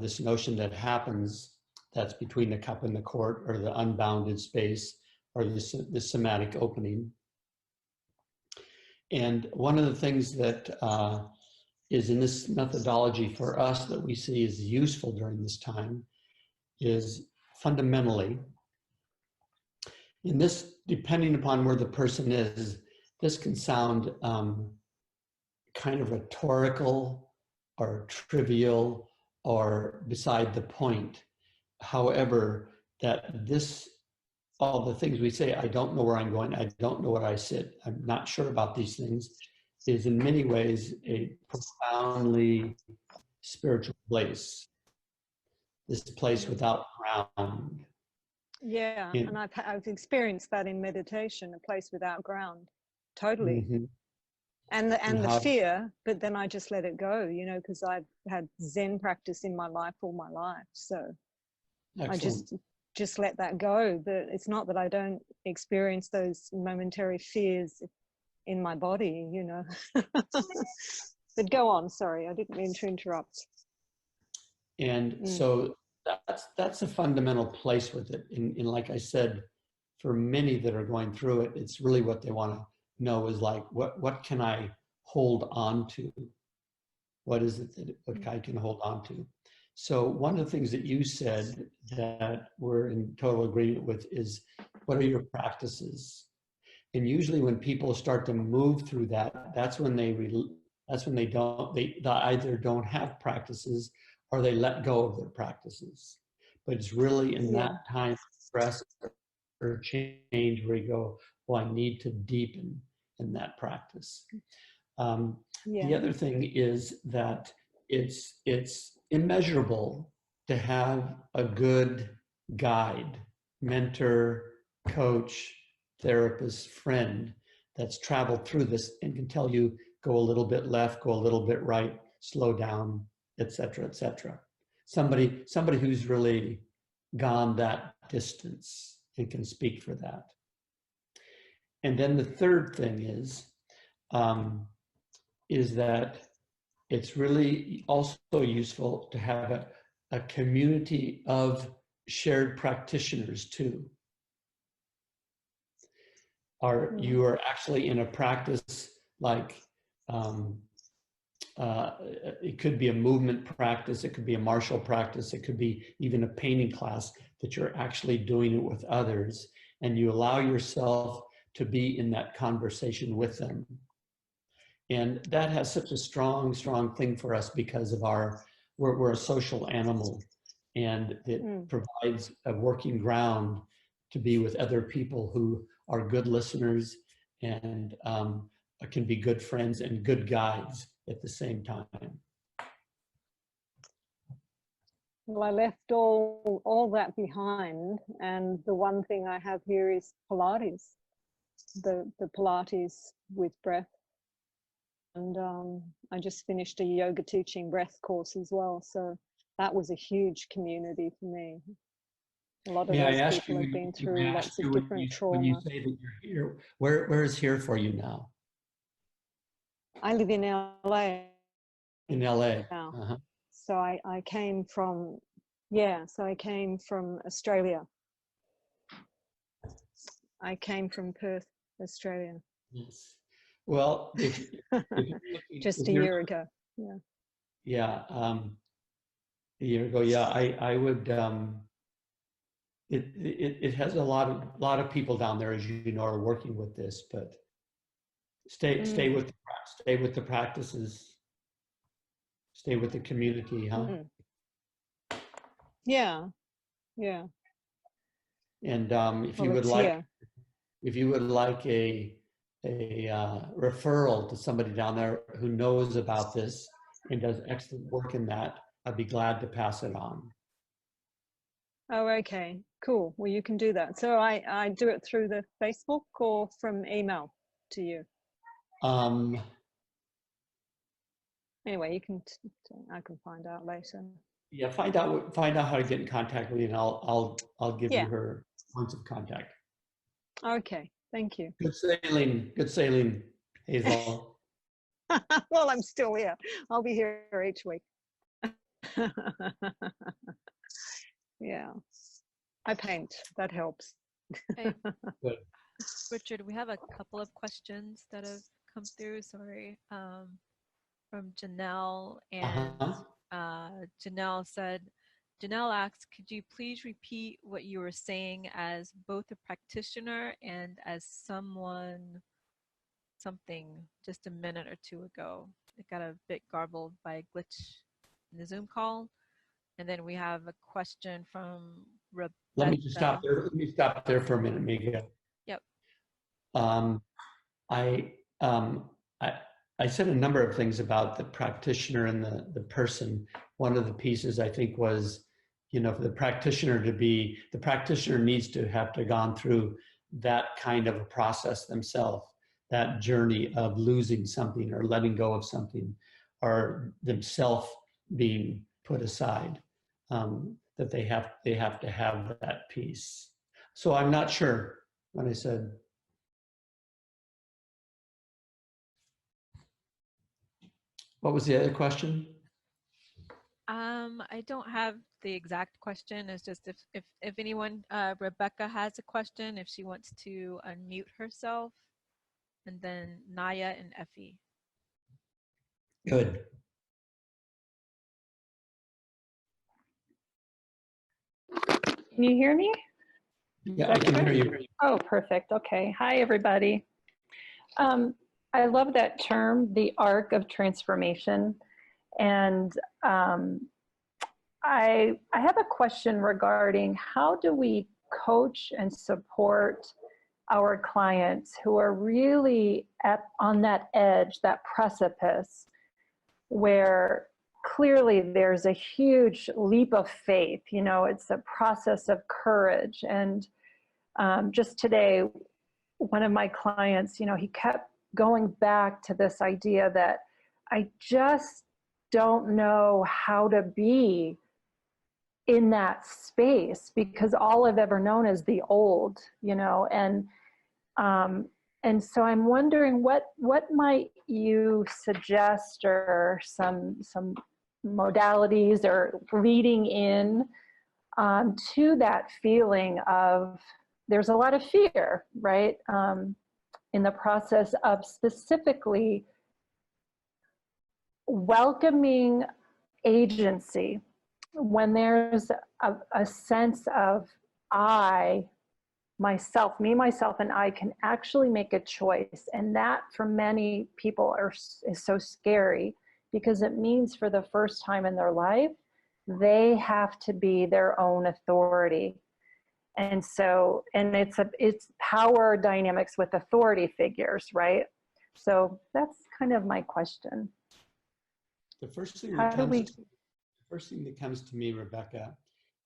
this notion that happens that's between the cup and the court, or the unbounded space, or the somatic opening. And one of the things that is in this methodology for us that we see is useful during this time is fundamentally, in this, depending upon where the person is, this can sound kind of rhetorical or trivial or beside the point. However, that this, all the things we say, I don't know where I'm going, I don't know where I sit, I'm not sure about these things, is in many ways a profoundly spiritual place. This place without ground. Yeah, And- and I've experienced that in meditation, a place without ground, totally. Mhm. And the how- fear, but then I just let it go, you know, because I've had Zen practice in my life all my life, so I just let that go. But it's not that I don't experience those momentary fears in my body, you know. But go on, sorry, I didn't mean to interrupt. And so that's a fundamental place with it. And like I said, for many that are going through it, it's really what they want to know is like, what can I hold on to? What is it that what I can hold on to? So one of the things that you said that we're in total agreement with is, what are your practices? And usually when people start to move through that, that's when they either don't have practices or they let go of their practices. But it's really in that time of stress or change where you go, well, I need to deepen in that practice. The other thing is that it's immeasurable to have a good guide, mentor, coach, therapist, friend that's traveled through this and can tell you, go a little bit left, go a little bit right, slow down, et cetera, et cetera. Somebody who's really gone that distance and can speak for that. And then the third thing is that it's really also useful to have a community of shared practitioners too. You are actually in a practice like, it could be a movement practice, it could be a martial practice, it could be even a painting class, that you're actually doing it with others and you allow yourself to be in that conversation with them. And that has such a strong, strong thing for us because of we're a social animal, and it provides a working ground to be with other people who are good listeners and can be good friends and good guides at the same time. Well, I left all that behind, and the one thing I have here is Pilates, the Pilates with breath. And I just finished a yoga teaching breath course as well. So that was a huge community for me. A lot of those people have been through lots of different trauma. When you say that you're here, where is here for you now? I live in LA. In LA. Now. So I came from, so I came from Australia. I came from Perth, Australia. Yes. Well, just a year ago. Yeah. A year ago. Yeah, I would. It has a lot of people down there, as you know, are working with this. But stay with the practices. Stay with the community, huh? Yeah. And if you would like a referral to somebody down there who knows about this and does excellent work in that, I'd be glad to pass it on. Oh, okay, cool. Well, you can do that. So I do it through the Facebook or from email to you? Anyway, you can. I can find out later. Yeah, find out how to get in contact with you, and I'll give you her points of contact. Okay, thank you. Good sailing, Hazel. Well, I'm still here. I'll be here each week. Yeah, I paint. That helps. Hey, Good. Richard, we have a couple of questions that have come through. Sorry, from Janelle, and Janelle said, Janelle asks, could you please repeat what you were saying as both a practitioner and as someone something just a minute or two ago? It got a bit garbled by a glitch in the Zoom call. And then we have a question from Rebecca. Let me just stop there. Let me stop there for a minute, Mika. Yep. I said a number of things about the practitioner and the person. One of the pieces I think was, you know, for the practitioner needs to have gone through that kind of a process themselves, that journey of losing something or letting go of something, or themselves being put aside. That they have to have that piece. So I'm not sure when I said. What was the other question? I don't have the exact question. It's just if anyone, Rebecca has a question, if she wants to unmute herself, and then Naya and Effie. Good. Can you hear me? Yeah, I can hear you. Oh, perfect. Okay. Hi, everybody. I love that term, the arc of transformation. And I have a question regarding how do we coach and support our clients who are really on that edge, that precipice, where clearly there's a huge leap of faith. You know, it's a process of courage. And just today, one of my clients, you know, he kept going back to this idea that I just don't know how to be in that space because all I've ever known is the old, you know, and so I'm wondering what might you suggest, or some modalities or leading in to that feeling of there's a lot of fear, right? In the process of specifically welcoming agency when there's a sense of me, myself, and I can actually make a choice. And that for many people is so scary because it means for the first time in their life, they have to be their own authority. And so, and it's power dynamics with authority figures, right? So that's kind of my question. The first thing that comes to me, Rebecca,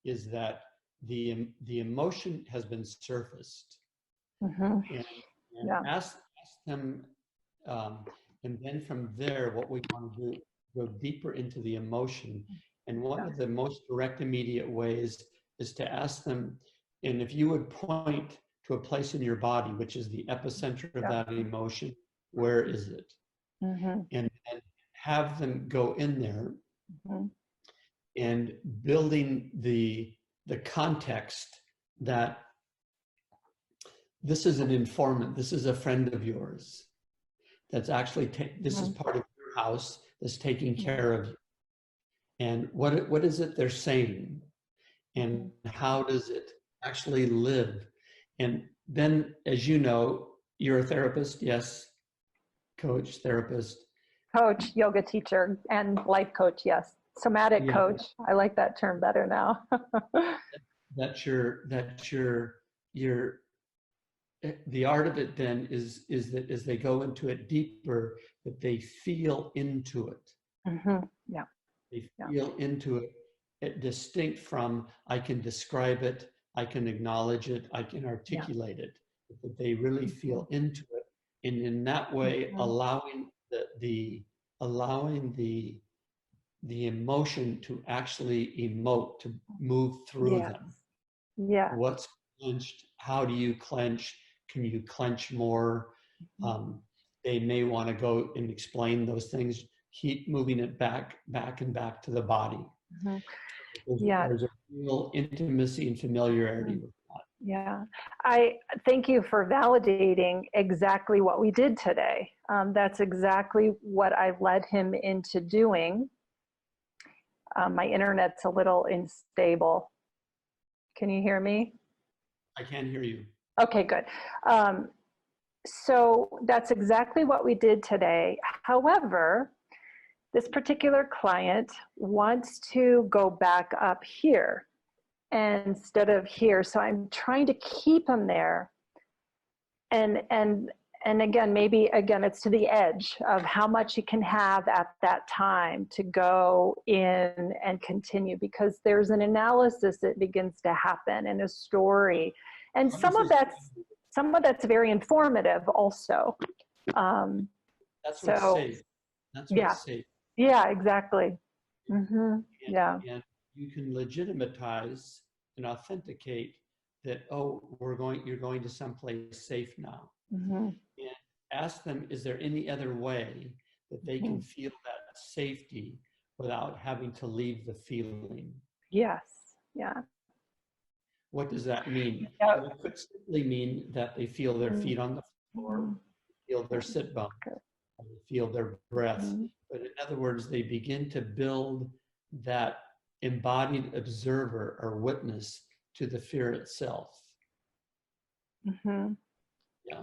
is that the emotion has been surfaced, and ask them, and then from there, what we want to do, go deeper into the emotion. And one of the most direct, immediate ways is to ask them, and if you would point to a place in your body, which is the epicenter of that emotion, where is it? And have them go in there and building the context that this is an informant, this is a friend of yours, that's actually, this is part of your house that's taking care of you. And what is it they're saying? And how does it actually live? And then, as you know, you're a therapist, yes? Coach, therapist. Coach, yoga teacher, and life coach, yes. Somatic coach. I like that term better now. The art of it then is that as they go into it deeper, that they feel into it. They feel into it, distinct from I can describe it, I can acknowledge it, I can articulate it. That they really feel into it, and in that way, allowing the emotion to actually emote, to move through them. Yeah. What's clenched? How do you clench? can you clench more? They may want to go and explain those things. Keep moving it back and back to the body. Yeah. There's a real intimacy and familiarity with that. Yeah, I thank you for validating exactly what we did today. That's exactly what I've led him into doing. My internet's a little unstable. Can you hear me? I can hear you. Okay, good. So that's exactly what we did today. However, this particular client wants to go back up here instead of here. So I'm trying to keep him there. And again, maybe again, it's to the edge of how much he can have at that time to go in and continue, because there's an analysis that begins to happen in a story. And some of that's very informative also. That's what's safe. That's what's safe. Yeah, exactly. And you can legitimatize and authenticate that, oh, you're going to someplace safe now. And ask them, is there any other way that they can feel that safety without having to leave the feeling? Yes. Yeah. What does that mean? Yeah. It could simply mean that they feel their feet on the floor, feel their sit bone, feel their breath. But in other words, they begin to build that embodied observer or witness to the fear itself.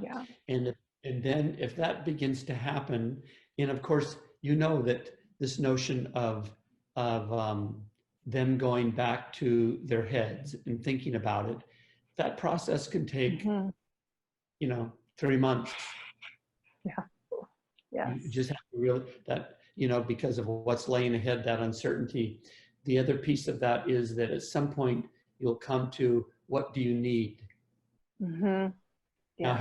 Yeah. And then if that begins to happen, and of course, you know that this notion of them going back to their heads and thinking about it, that process can take, 3 months. Yeah. Yes. You just have to realize that, because of what's laying ahead, that uncertainty. The other piece of that is that at some point you'll come to, what do you need? Now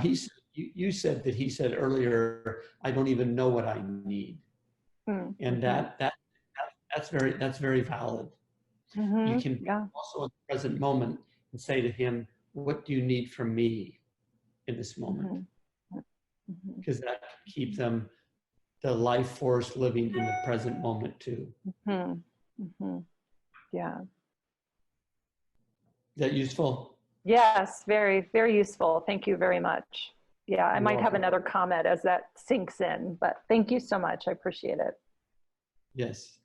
you said that he said earlier, I don't even know what I need. And that's very valid. You can also in the present moment and say to him, what do you need from me in this moment? Because that can keep them, the life force, living in the present moment too. Yeah. Is that useful? Yes, very, very useful. Thank you very much. Yeah, I You're might have welcome. another comment as that sinks in, but thank you so much. I appreciate it. Yes.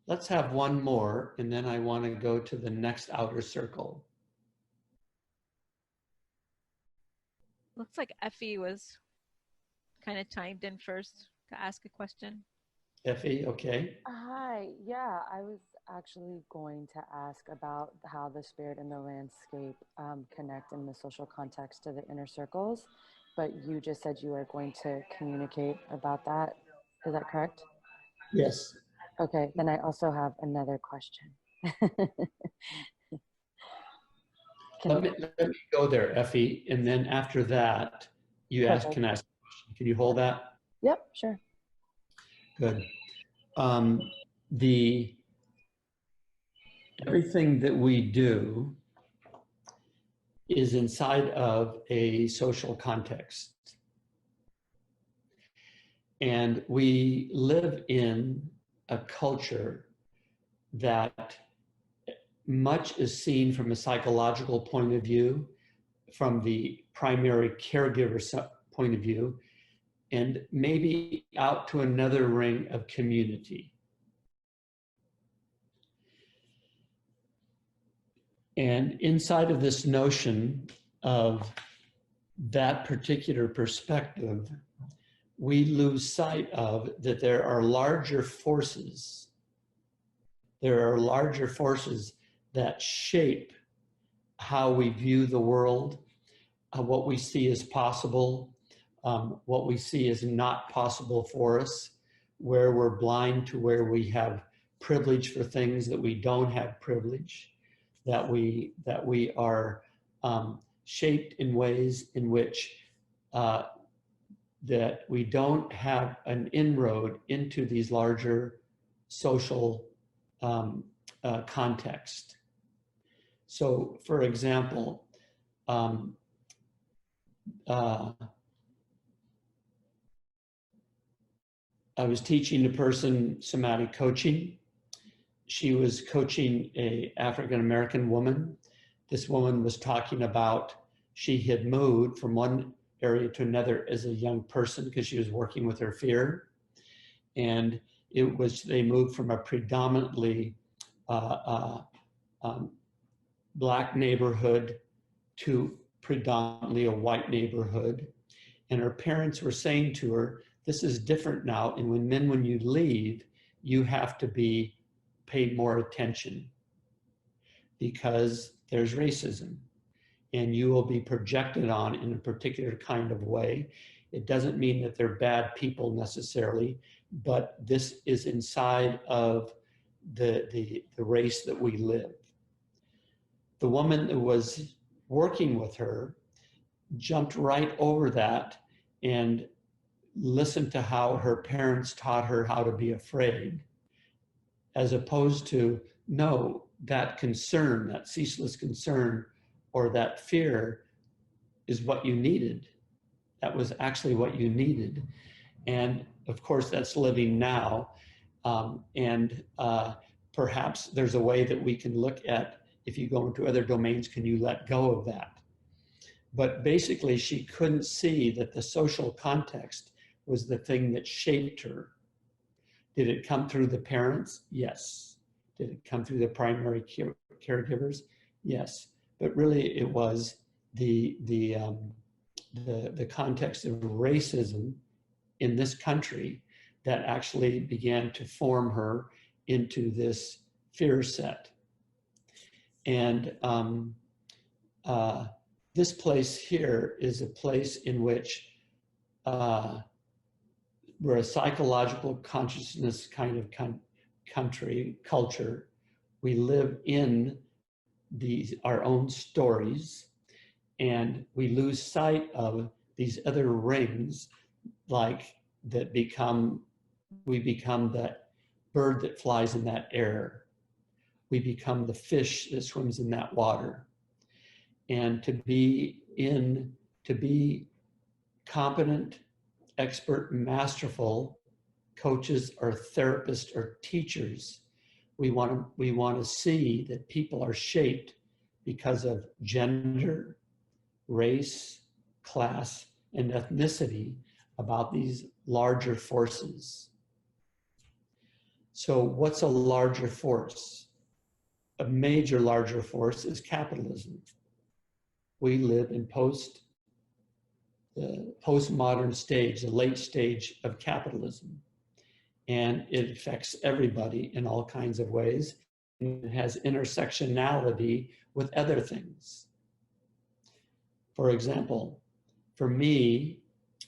Let's have one more, and then I want to go to the next outer circle. Looks like Effie was kind of chimed in first to ask a question. Effie, okay. Hi, yeah, I was actually going to ask about how the spirit and the landscape connect in the social context to the inner circles, but you just said you were going to communicate about that. Is that correct? Yes. Okay, then I also have another question. Let me go there, Effie, and then after that, you can ask a question. Can you hold that? Yep, sure. Good. Everything that we do is inside of a social context. And we live in a culture that much is seen from a psychological point of view, from the primary caregiver point of view, and maybe out to another ring of community. And inside of this notion of that particular perspective, we lose sight of that there are larger forces. There are larger forces that shape how we view the world, what we see as possible, what we see as not possible for us, where we're blind to where we have privilege for things that we don't have privilege, that we are shaped in ways in which that we don't have an inroad into these larger social context. So, for example, um, I was teaching a person somatic coaching. She was coaching a African-American woman. This woman was talking about she had moved from one area to another as a young person because she was working with her fear. And they moved from a predominantly Black neighborhood to predominantly a white neighborhood. And her parents were saying to her, this is different now. And when you leave, you have to be paid more attention because there's racism and you will be projected on in a particular kind of way. It doesn't mean that they're bad people necessarily, but this is inside of the race that we live. The woman that was working with her jumped right over that and listened to how her parents taught her how to be afraid, as opposed to, no, that concern, that ceaseless concern, or that fear is what you needed. That was actually what you needed. And of course, that's living now. Perhaps there's a way that we can look at, if you go into other domains, can you let go of that? But basically, she couldn't see that the social context was the thing that shaped her. Did it come through the parents? Yes. Did it come through the primary caregivers? Yes. But really, it was the context of racism in this country that actually began to form her into this fear set. And this place here is a place in which we're a psychological consciousness kind of culture. We live in our own stories, and we lose sight of these other rings, like we become that bird that flies in that air. We become the fish that swims in that water. And to be competent, expert, masterful coaches or therapists or teachers, we want to see that people are shaped because of gender, race, class, and ethnicity about these larger forces. So what's a larger force? A major larger force is capitalism. We live in the postmodern stage, the late stage of capitalism. And it affects everybody in all kinds of ways. And it has intersectionality with other things. For example, for me,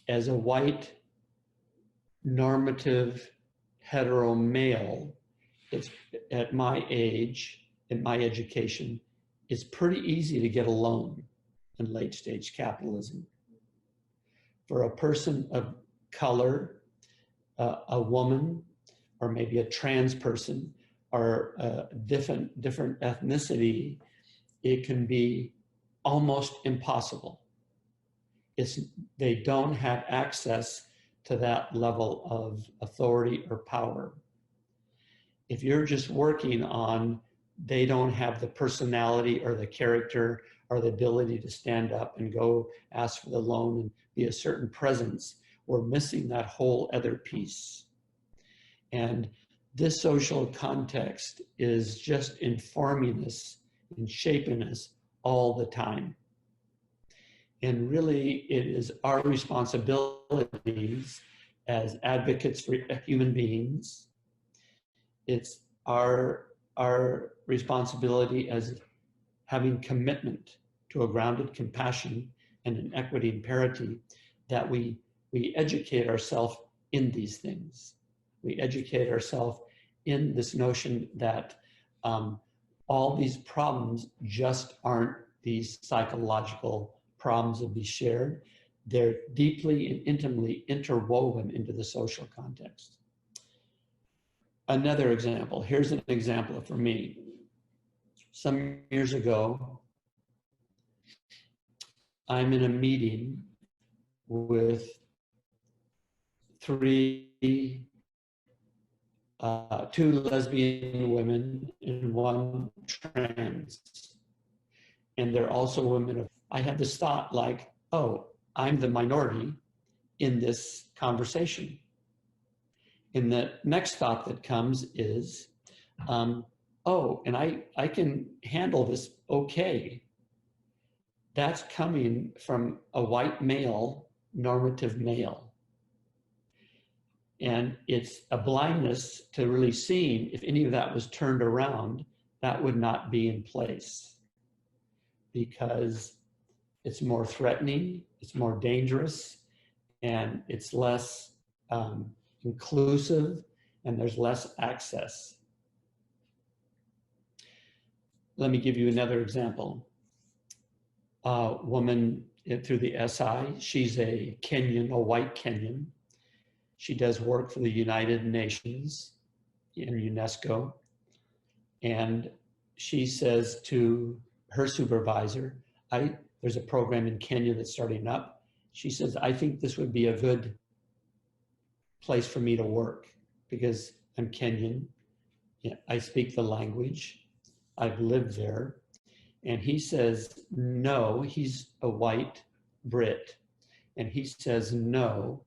as a white, normative, hetero male, it's at my age, in my education, it's pretty easy to get a loan in late stage capitalism. For a person of color, a woman, or maybe a trans person, or a different ethnicity, it can be almost impossible. They don't have access to that level of authority or power. If you're just working on, they don't have the personality or the character or the ability to stand up and go ask for the loan and be a certain presence, we're missing that whole other piece. And this social context is just informing us and shaping us all the time. And really, it is our responsibilities as advocates for human beings. It's our responsibility as having commitment to a grounded compassion and an equity and parity, that we educate ourselves in these things. We educate ourselves in this notion that all these problems just aren't these psychological problems of be shared. They're deeply and intimately interwoven into the social context. Another example, here's an example for me. Some years ago, I'm in a meeting with two lesbian women and one trans. And they're also women. I had this thought like, oh, I'm the minority in this conversation. And the next thought that comes is, oh, and I can handle this okay. That's coming from a white male, normative male. And it's a blindness to really seeing if any of that was turned around, that would not be in place, because it's more threatening, it's more dangerous, and it's less inclusive, and there's less access. Let me give you another example. A woman through the SI, she's a Kenyan, a white Kenyan. She does work for the United Nations in UNESCO. And she says to her supervisor, there's a program in Kenya that's starting up. She says, I think this would be a good place for me to work because I'm Kenyan. I speak the language. I've lived there. And he says, no, he's a white Brit. And he says, no,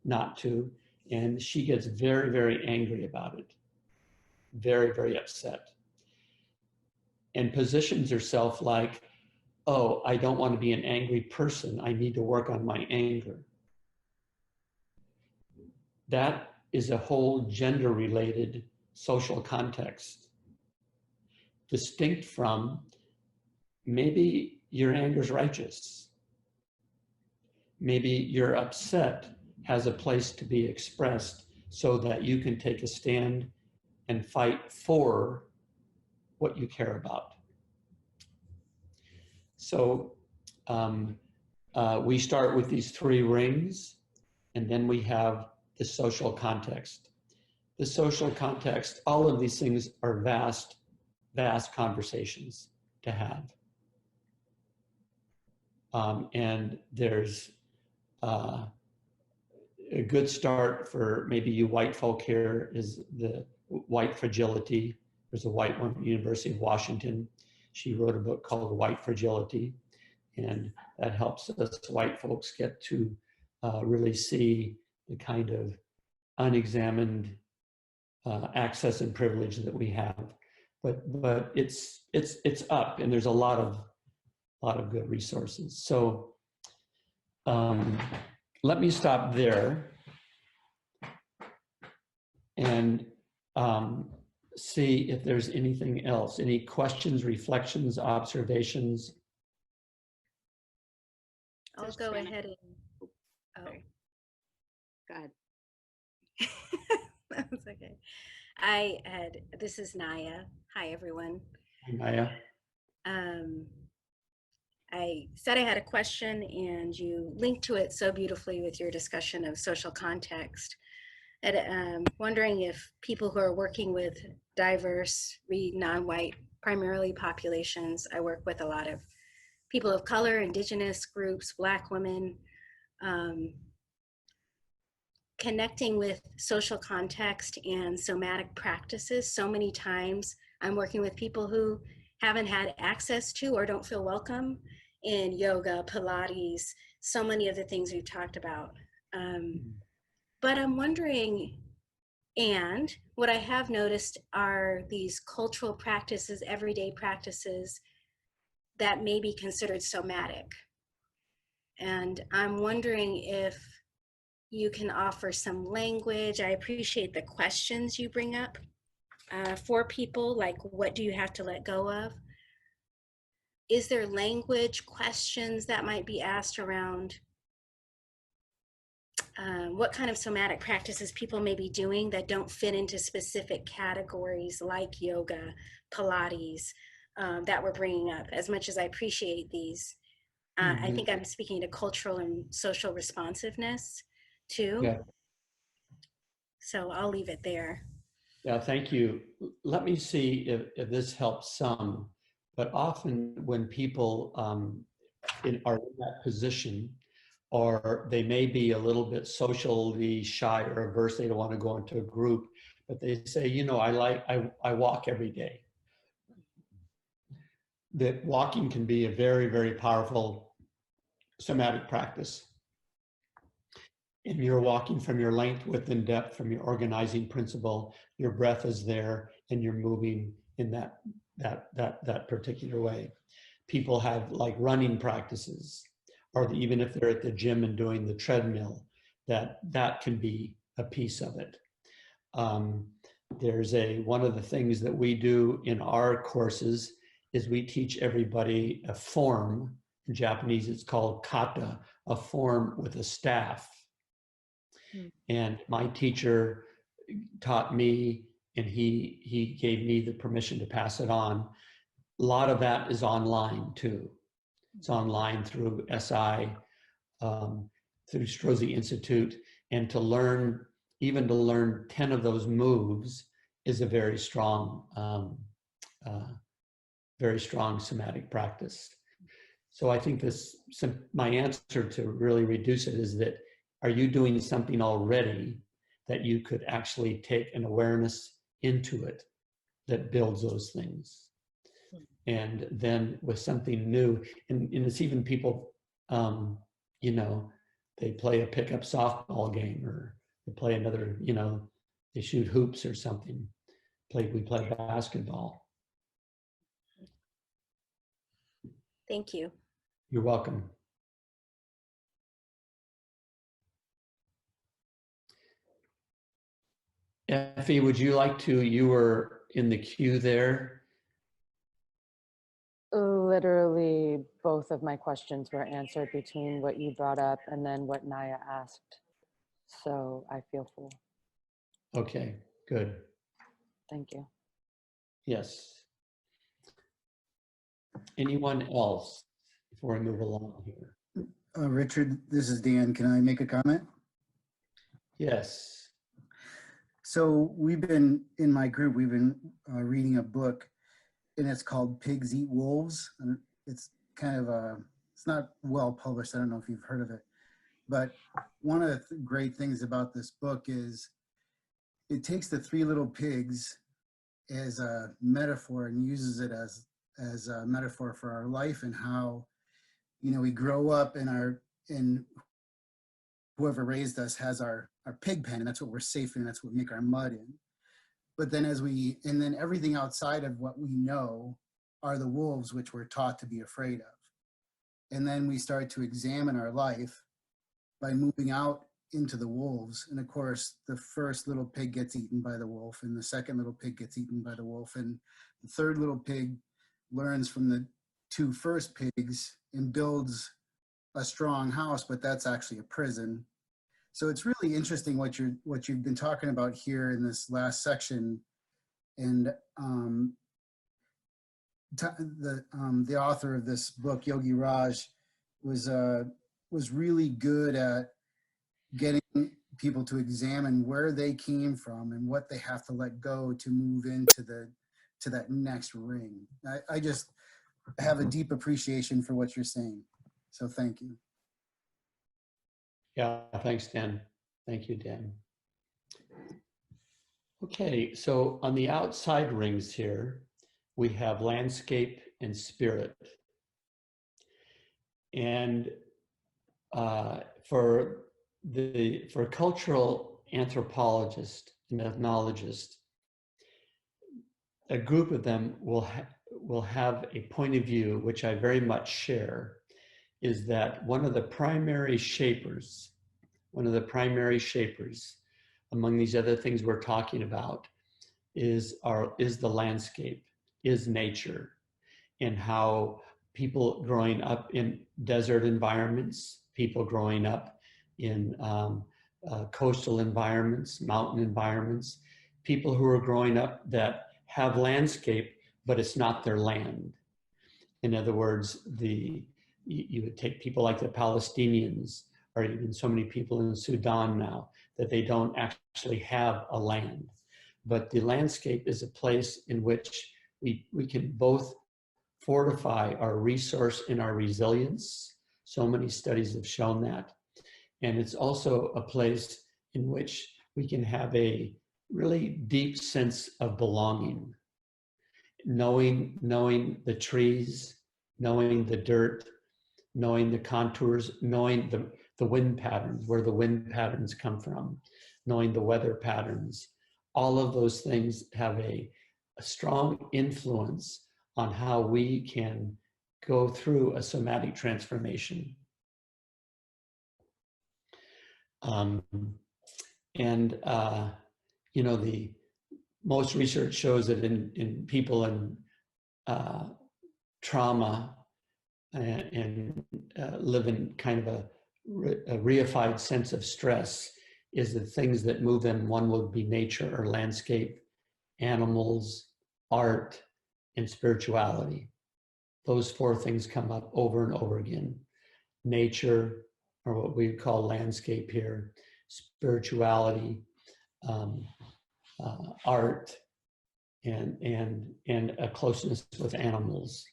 not to. And she gets very, very angry about it. Very, very upset. And positions herself like, oh, I don't want to be an angry person. I need to work on my anger. That is a whole gender-related social context, distinct from maybe your anger's righteous. Maybe your upset has a place to be expressed so that you can take a stand and fight for what you care about. So we start with these 3 rings, and then we have the social context. The social context, all of these things are vast, vast conversations to have. And there's a good start for maybe you white folk here is the white fragility. There's a white woman at the University of Washington. She wrote a book called White Fragility, and that helps us white folks get to really see the kind of unexamined access and privilege that we have. But it's up, and there's a lot of good resources. So let me stop there and see if there's anything else. Any questions, reflections, observations? I'll go ahead and, oh, go ahead. That's okay. This is Naya. Hi, everyone. Hi, Naya. I said I had a question, and you linked to it so beautifully with your discussion of social context. And I'm wondering if people who are working with diverse, non-white, primarily populations, I work with a lot of people of color, indigenous groups, Black women, connecting with social context and somatic practices. So many times I'm working with people who haven't had access to or don't feel welcome in yoga, Pilates, so many of the things we've talked about. But I'm wondering, and what I have noticed are these cultural practices, everyday practices that may be considered somatic. And I'm wondering if you can offer some language. I appreciate the questions you bring up for people, like what do you have to let go of? Is there language questions that might be asked around what kind of somatic practices people may be doing that don't fit into specific categories like yoga, Pilates, that we're bringing up? As much as I appreciate these, I think I'm speaking to cultural and social responsiveness too. Yeah. So I'll leave it there. Yeah, thank you. Let me see if this helps some. But often when people are in that position, or they may be a little bit socially shy or averse. They don't want to go into a group, but they say, you know, I walk every day. That walking can be a very, very powerful somatic practice. And you're walking from your length, width, and depth, from your organizing principle. Your breath is there, and you're moving in that particular way. People have like running practices, or even if they're at the gym and doing the treadmill, that can be a piece of it. There's one of the things that we do in our courses is we teach everybody a form. In Japanese, it's called kata, a form with a staff. And my teacher taught me, and he gave me the permission to pass it on. A lot of that is online too. It's online through SI, through Strozzi Institute, and to learn 10 of those moves is a very strong somatic practice. So I think my answer to really reduce it is that, are you doing something already that you could actually take an awareness into it that builds those things? And then with something new, and it's even people, you know, they play a pickup softball game, or they play another, you know, they shoot hoops or something. We play basketball. Thank you. You're welcome. Effie, would you like to, you were in the queue there. Literally, both of my questions were answered between what you brought up and then what Naya asked. So I feel full. Okay, good. Thank you. Yes. Anyone else before I move along here? Richard, this is Dan. Can I make a comment? Yes. So in my group, we've been reading a book, and it's called Pigs Eat Wolves. And it's kind of it's not well published. I don't know if you've heard of it. But one of the great things about this book is it takes the three little pigs as a metaphor and uses it as a metaphor for our life, and how, you know, we grow up and whoever raised us has our pig pen, and that's what we're safe in, that's what we make our mud in. But then and then everything outside of what we know are the wolves, which we're taught to be afraid of. And then we start to examine our life by moving out into the wolves. And of course, the first little pig gets eaten by the wolf, and the second little pig gets eaten by the wolf, and the third little pig learns from the two first pigs and builds a strong house, but that's actually a prison. So it's really interesting what you've been talking about here in this last section. And the author of this book, Yogi Raj, was really good at getting people to examine where they came from and what they have to let go to move into that next ring. I just have a deep appreciation for what you're saying. So thank you. Yeah, thanks, Dan. Thank you, Dan. Okay, so on the outside rings here, we have landscape and spirit. And for cultural anthropologists and ethnologists, a group of them will have a point of view, which I very much share, is that one of the primary shapers among these other things we're talking about is the landscape, is nature, and how people growing up in desert environments, people growing up in coastal environments, mountain environments, people who are growing up that have landscape, but it's not their land. In other words, you would take people like the Palestinians, or even so many people in Sudan now, that they don't actually have a land. But the landscape is a place in which we can both fortify our resource and our resilience. So many studies have shown that. And it's also a place in which we can have a really deep sense of belonging. Knowing the trees, knowing the dirt, knowing the contours, knowing the wind patterns, where the wind patterns come from, knowing the weather patterns. All of those things have a strong influence on how we can go through a somatic transformation. You know, the most research shows that in people in trauma and live in kind of a reified sense of stress is the things that move them. One would be nature or landscape, animals, art, and spirituality. Those four things come up over and over again. Nature, or what we call landscape here, spirituality, art, and a closeness with animals.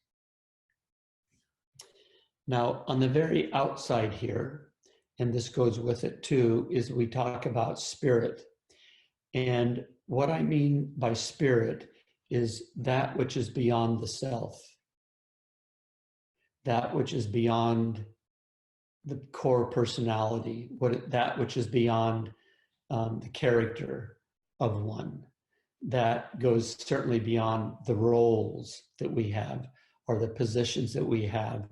Now, on the very outside here, and this goes with it too, is we talk about spirit. And what I mean by spirit is that which is beyond the self, that which is beyond the core personality, that which is beyond the character of one, that goes certainly beyond the roles that we have, or the positions that we have,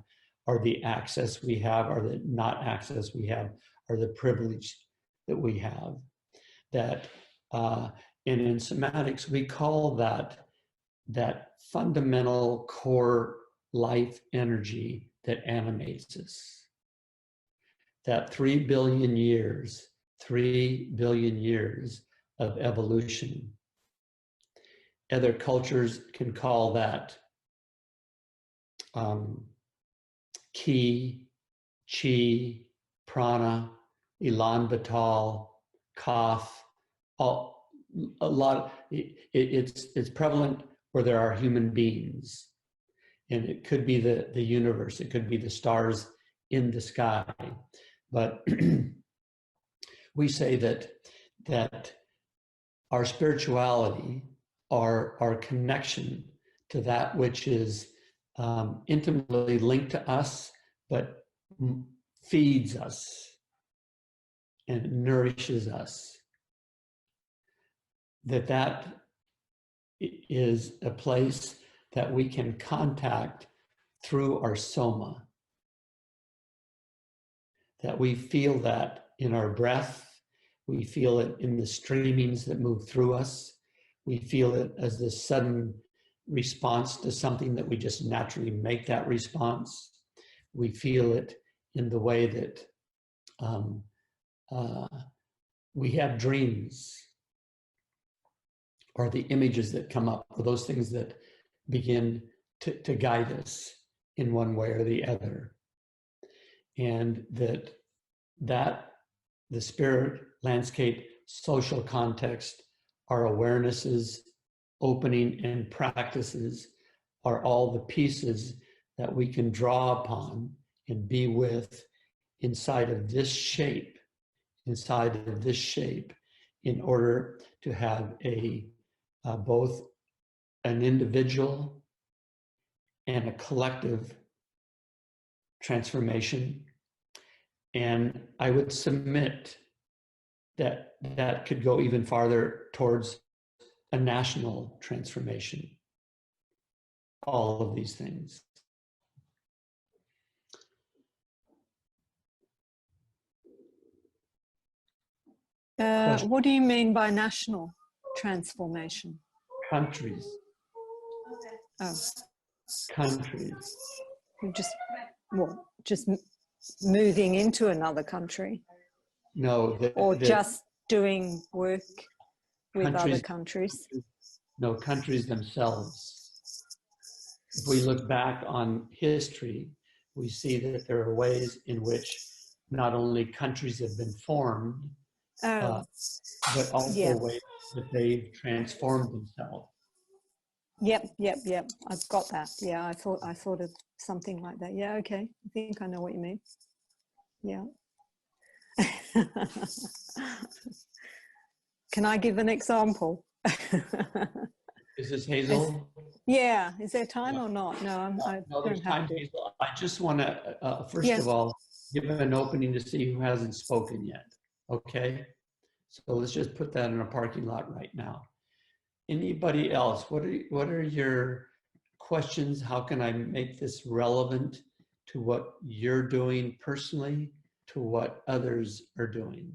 or the access we have, or the not access we have, or the privilege that we have. That, and in somatics, we call that fundamental core life energy that animates us. That 3 billion years of evolution. Other cultures can call that ki, chi, prana, elan vital, kaph, a lot. It's prevalent where there are human beings, and it could be the universe. It could be the stars in the sky, but we say that our spirituality, our connection to that which is intimately linked to us, but feeds us and nourishes us, that is a place that we can contact through our soma, that we feel that in our breath, we feel it in the streamings that move through us, we feel it as this sudden response to something that we just naturally make that response. We feel it in the way that we have dreams, or the images that come up, or those things that begin to guide us in one way or the other. And that the spirit, landscape, social context, our awarenesses, opening, and practices are all the pieces that we can draw upon and be with inside of this shape, in order to have both an individual and a collective transformation. And I would submit that could go even farther towards a national transformation. All of these things. What do you mean by national transformation? Countries. Oh. Countries. Just moving into another country? No. Or just doing work with other countries? No, countries themselves. If we look back on history, we see that there are ways in which not only countries have been formed, but also ways that they've transformed themselves. Yep. I've got that. Yeah, I thought of something like that. Yeah, okay. I think I know what you mean. Yeah. Can I give an example? Is this Hazel? Yeah. Is there time or not? No, I No, don't there's have time, to. Hazel. I just want to, first Yes. of all, give an opening to see who hasn't spoken yet. Okay? So let's just put that in a parking lot right now. Anybody else? What are your questions? How can I make this relevant to what you're doing personally, to what others are doing,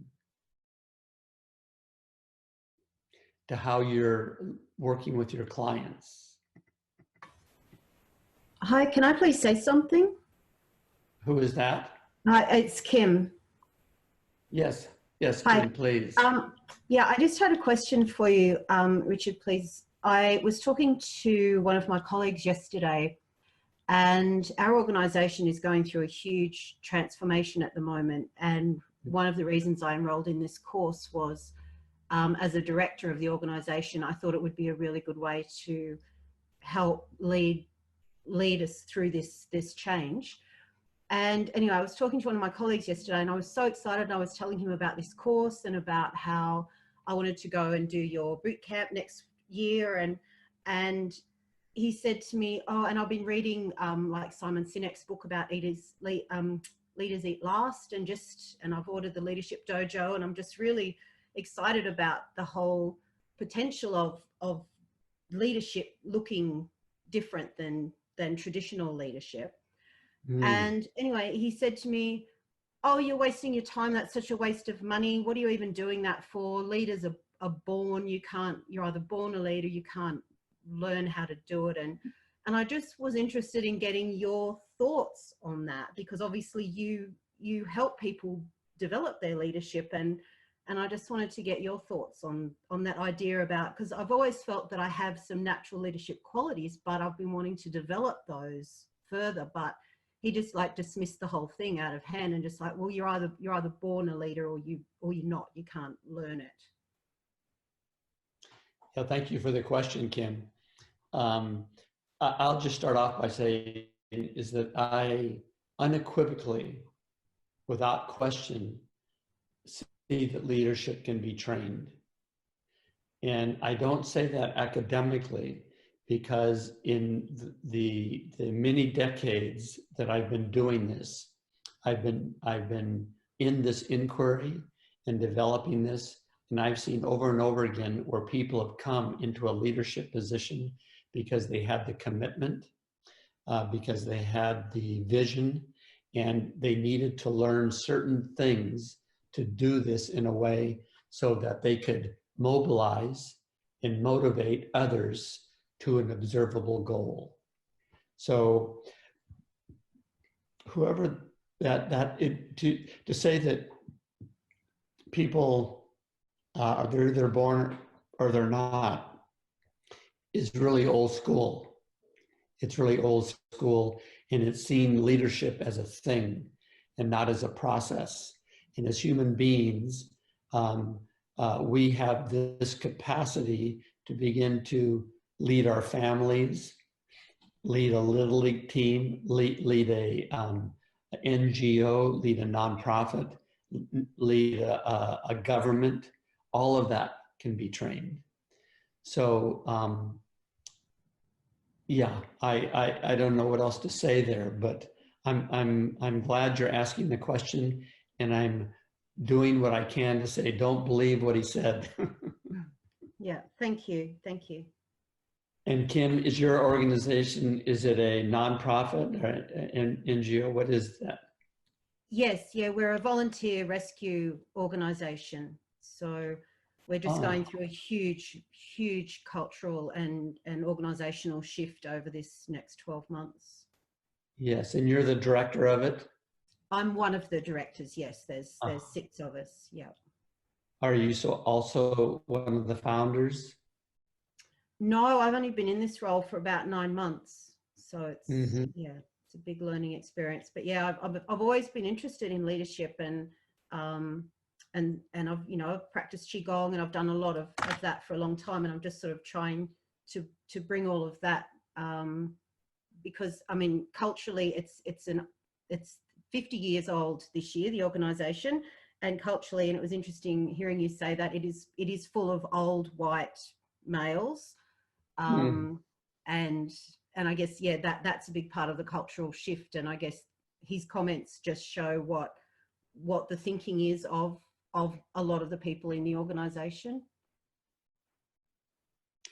to how you're working with your clients? Hi, can I please say something? Who is that? It's Kim. Yes, yes, Hi. Kim, please. Yeah, I just had a question for you, Richard, please. I was talking to one of my colleagues yesterday, and our organization is going through a huge transformation at the moment. And one of the reasons I enrolled in this course was, as a director of the organization, I thought it would be a really good way to help lead us through this change. And anyway, I was talking to one of my colleagues yesterday, and I was so excited. I was telling him about this course and about how I wanted to go and do your boot camp next year. And he said to me, oh, and I've been reading like Simon Sinek's book about Leaders Eat Last, and I've ordered the Leadership Dojo, and I'm just really excited about the whole potential of leadership looking different than traditional leadership. And anyway, he said to me, oh, you're wasting your time. That's such a waste of money. What are you even doing that for? Leaders are born. You're either born a leader, you can't learn how to do it. And I just was interested in getting your thoughts on that, because obviously you help people develop their leadership, and I just wanted to get your thoughts on that idea about, because I've always felt that I have some natural leadership qualities, but I've been wanting to develop those further. But he just like dismissed the whole thing out of hand and just like, well, you're either born a leader or you're not. You can't learn it. Yeah, thank you for the question, Kim. I'll just start off by saying is that I unequivocally, without question, see that leadership can be trained. And I don't say that academically, because in the many decades that I've been doing this, I've been in this inquiry and developing this, and I've seen over and over again where people have come into a leadership position because they had the commitment, because they had the vision, and they needed to learn certain things to do this in a way so that they could mobilize and motivate others to an observable goal. So whoever to say that people they're either born or they're not is really old school. It's really old school, and it's seen leadership as a thing and not as a process. And as human beings, we have this capacity to begin to lead our families, lead a little league team, lead a NGO, lead a nonprofit, lead a government. All of that can be trained. So yeah, I don't know what else to say there, but I'm glad you're asking the question, and I'm doing what I can to say, don't believe what he said. Yeah, thank you. And Kim, is your organization, is it a nonprofit or an NGO? What is that? Yes, yeah, we're a volunteer rescue organization. So we're just going through a huge cultural and organizational shift over this next 12 months. Yes, and you're the director of it? I'm one of the directors, yes. There's 6 of us, yeah. Are you also one of the founders? No, I've only been in this role for about 9 months. So it's, yeah, it's a big learning experience. But yeah, I've always been interested in leadership, and I've, I've practiced Qigong, and I've done a lot of that for a long time. And I'm just sort of trying to bring all of that, because I mean culturally it's 50 years old this year, the organisation, and culturally, and it was interesting hearing you say that it is full of old white males, and I guess, yeah, that's a big part of the cultural shift. And I guess his comments just show what the thinking is of a lot of the people in the organisation.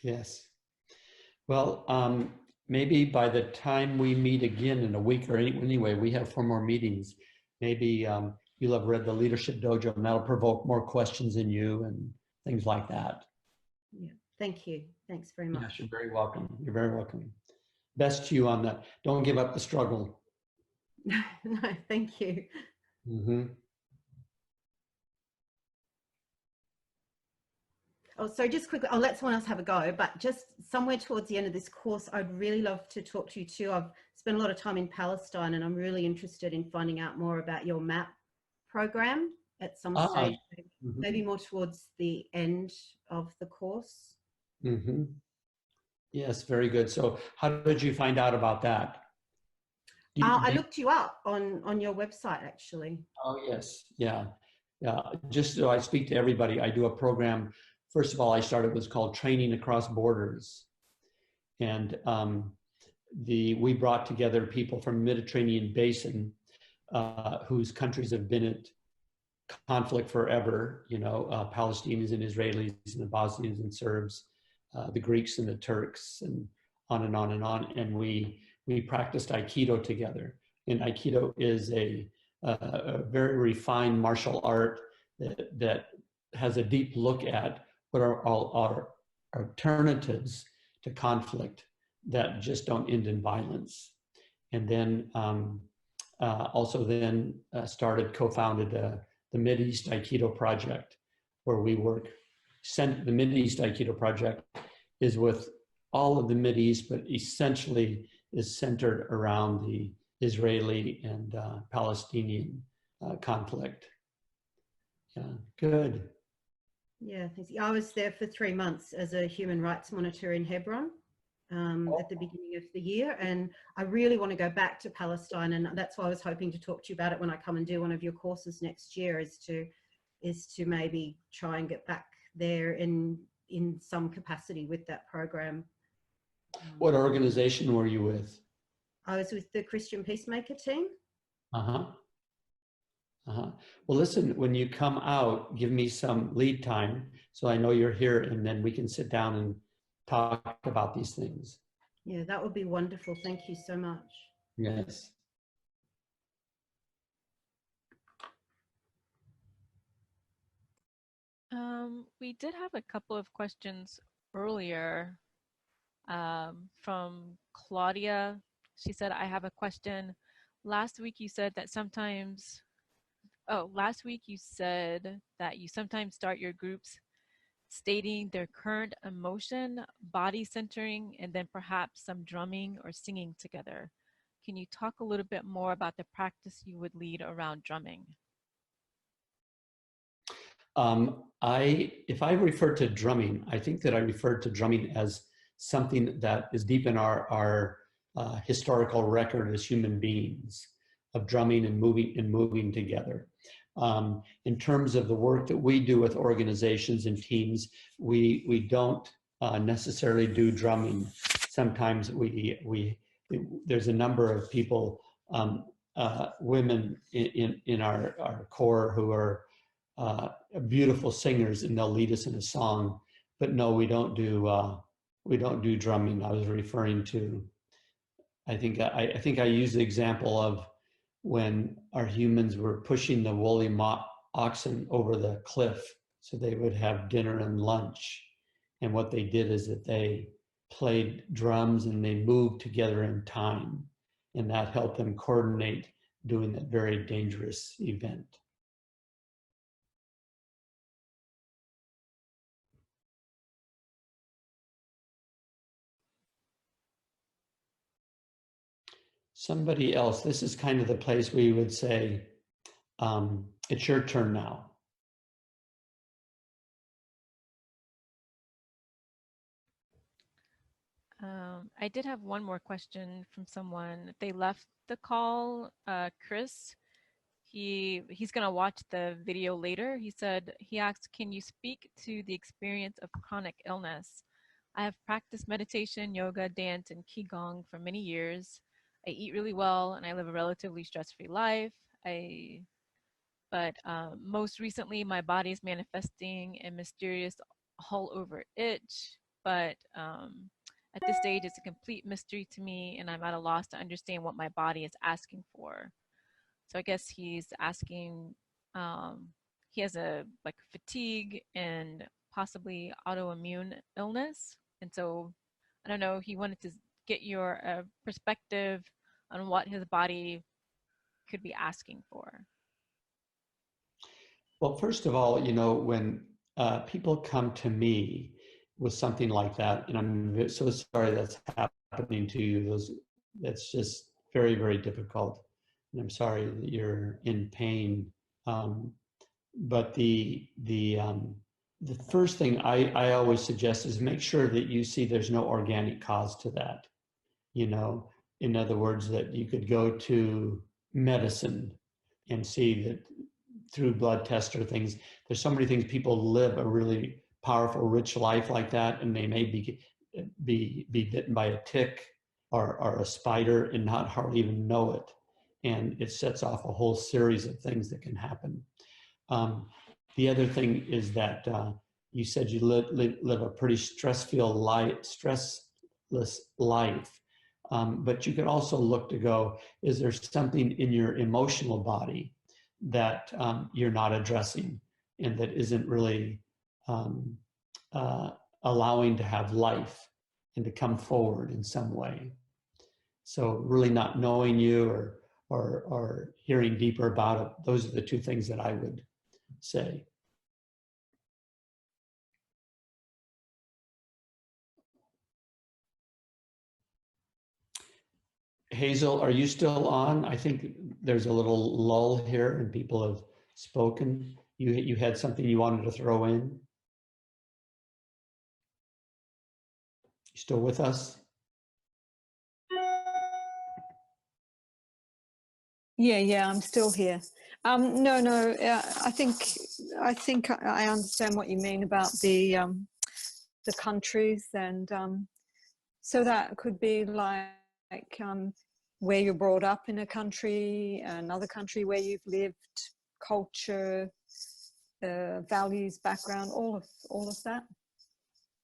Yes. Well, maybe by the time we meet again in a week, or anyway, we have 4 more meetings. Maybe you'll have read the Leadership Dojo, and that'll provoke more questions in you and things like that. Yeah. Thank you. Thanks very much. Yes, you're very welcome. You're very welcome. Best to you on that. Don't give up the struggle. No, thank you. Mm-hmm. Oh, so just quickly, I'll let someone else have a go, but just somewhere towards the end of this course, I'd really love to talk to you too. I've spent a lot of time in Palestine, and I'm really interested in finding out more about your MAP program at some stage, maybe more towards the end of the course. Mm-hmm. Yes, very good. So how did you find out about that? I looked you up on your website, actually. Oh, yes. Yeah. Yeah. Just so I speak to everybody, I do a program. First of all, I started what's called Training Across Borders. And we brought together people from the Mediterranean Basin whose countries have been at conflict forever, you know, Palestinians and Israelis and the Bosnians and Serbs, the Greeks and the Turks, and on and on and on. And we practiced Aikido together. And Aikido is a very refined martial art that has a deep look at what are all our alternatives to conflict that just don't end in violence. And then also then co-founded the Mideast Aikido Project, where we work. The Mideast Aikido Project is with all of the Mideast, but essentially is centered around the Israeli and Palestinian conflict. Yeah, good. Yeah, thanks. I was there for 3 months as a human rights monitor in Hebron at the beginning of the year, and I really want to go back to Palestine, and that's why I was hoping to talk to you about it when I come and do one of your courses next year, is to maybe try and get back there in some capacity with that program. What organization were you with? I was with the Christian Peacemaker team. Well, listen, when you come out, give me some lead time so I know you're here, and then we can sit down and talk about these things. Yeah, that would be wonderful. Thank you so much. Yes. We did have a couple of questions earlier from Claudia. She said, I have a question. Last week you said that you sometimes start your groups stating their current emotion, body centering, and then perhaps some drumming or singing together. Can you talk a little bit more about the practice you would lead around drumming? If I refer to drumming, I think that I refer to drumming as something that is deep in our historical record as human beings, of drumming and moving together. In terms of the work that we do with organizations and teams, we don't necessarily do drumming. Sometimes there's a number of people, women in our core who are beautiful singers, and they'll lead us in a song. But no, we don't do drumming. I was referring to, I think I used the example of when our humans were pushing the woolly oxen over the cliff so they would have dinner and lunch. And what they did is that they played drums and they moved together in time. And that helped them coordinate doing that very dangerous event. Somebody else, this is kind of the place where you would say, it's your turn now. I did have one more question from someone. They left the call, Chris. He's gonna watch the video later. He said, he asked, can you speak to the experience of chronic illness? I have practiced meditation, yoga, dance, and qigong for many years. I eat really well and I live a relatively stress-free life. But most recently, my body is manifesting a mysterious all over itch. But at this stage, it's a complete mystery to me, and I'm at a loss to understand what my body is asking for. So I guess he's asking, he has a like fatigue and possibly autoimmune illness. And so I don't know, he wanted to get your perspective on what his body could be asking for. Well, first of all, you know, when people come to me with something like that, and I'm so sorry that's happening to you, that's just very, very difficult. And I'm sorry that you're in pain. But the first thing I always suggest is make sure that you see there's no organic cause to that. You know, in other words, that you could go to medicine and see that through blood tests or things, there's so many things, people live a really powerful, rich life like that, and they may be bitten by a tick or a spider and not hardly even know it. And it sets off a whole series of things that can happen. The other thing is that you said you live a pretty stressless life, but you could also look to go, is there something in your emotional body that you're not addressing and that isn't really allowing to have life and to come forward in some way? So really not knowing you or hearing deeper about it, those are the two things that I would say. Hazel, are you still on? I think there's a little lull here and people have spoken. You had something you wanted to throw in? You still with us? Yeah, I'm still here. No, I think I understand what you mean about the countries, and so that could be like where you're brought up in a country, another country where you've lived, culture, values, background, all of that.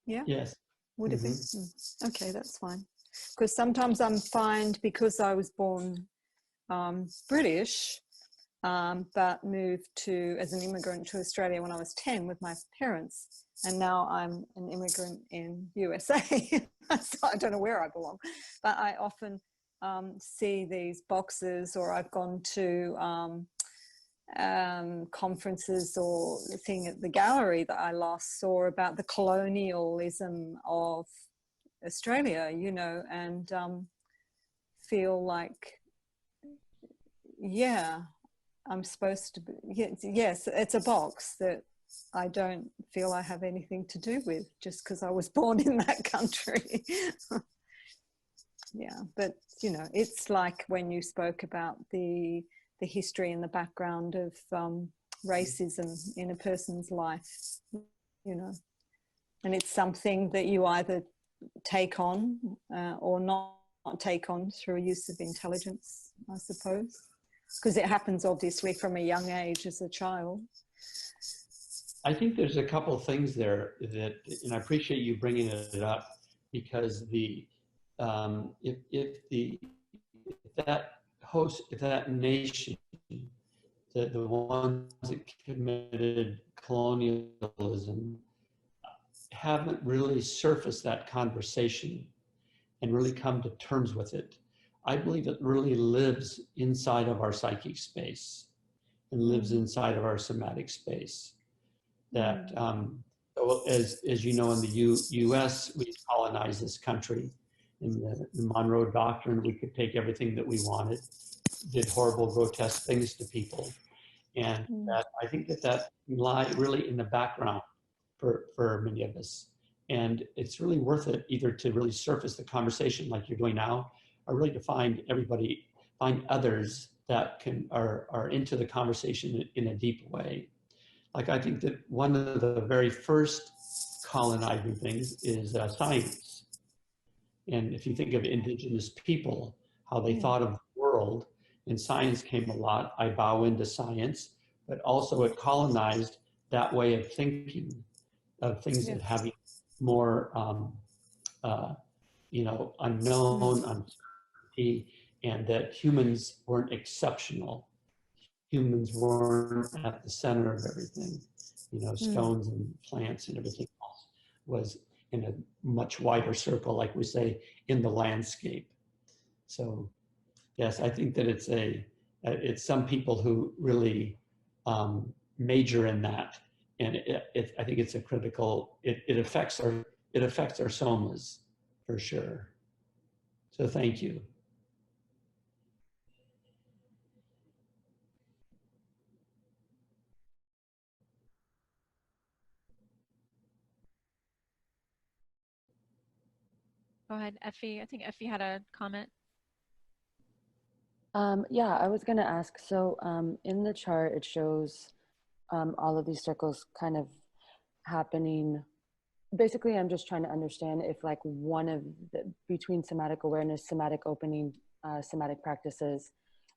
Yeah. Yes. Would it be? Okay, that's fine. Because sometimes I'm fine because I was born British, but moved as an immigrant to Australia when I was 10 with my parents, and now I'm an immigrant in USA. So I don't know where I belong, but I often see these boxes, or I've gone to conferences or the thing at the gallery that I last saw about the colonialism of Australia, you know, and feel like, yeah, I'm supposed to be, yes, it's a box that I don't feel I have anything to do with just because I was born in that country. Yeah, but you know, it's like when you spoke about the history and the background of racism in a person's life, you know, and it's something that you either take on or not take on through use of intelligence, I suppose, because it happens obviously from a young age as a child. I think there's a couple of things there that, and I appreciate you bringing it up, because if that nation, the ones that committed colonialism, haven't really surfaced that conversation and really come to terms with it, I believe it really lives inside of our psychic space and lives inside of our somatic space. That, as you know, in the US, we colonized this country. In the Monroe Doctrine, we could take everything that we wanted, did horrible, grotesque things to people. And that, I think that lie really in the background for many of us. And it's really worth it either to really surface the conversation like you're doing now, or really to find others that are into the conversation in a deep way. Like I think that one of the very first colonizing things is science. And if you think of indigenous people, how they thought of the world, and science came a lot, I bow into science, but also it colonized that way of thinking, of things that having more, unknown, uncertainty, and that humans weren't exceptional. Humans weren't at the center of everything. Stones and plants and everything else was in a much wider circle, like we say, in the landscape. So yes, I think that it's some people who really major in that. And I think it's a critical, it affects our somas for sure. So thank you. Go ahead, Effie. I think Effie had a comment. Yeah, I was going to ask, so in the chart, it shows all of these circles kind of happening. Basically, I'm just trying to understand if like one of the, between somatic awareness, somatic opening, somatic practices,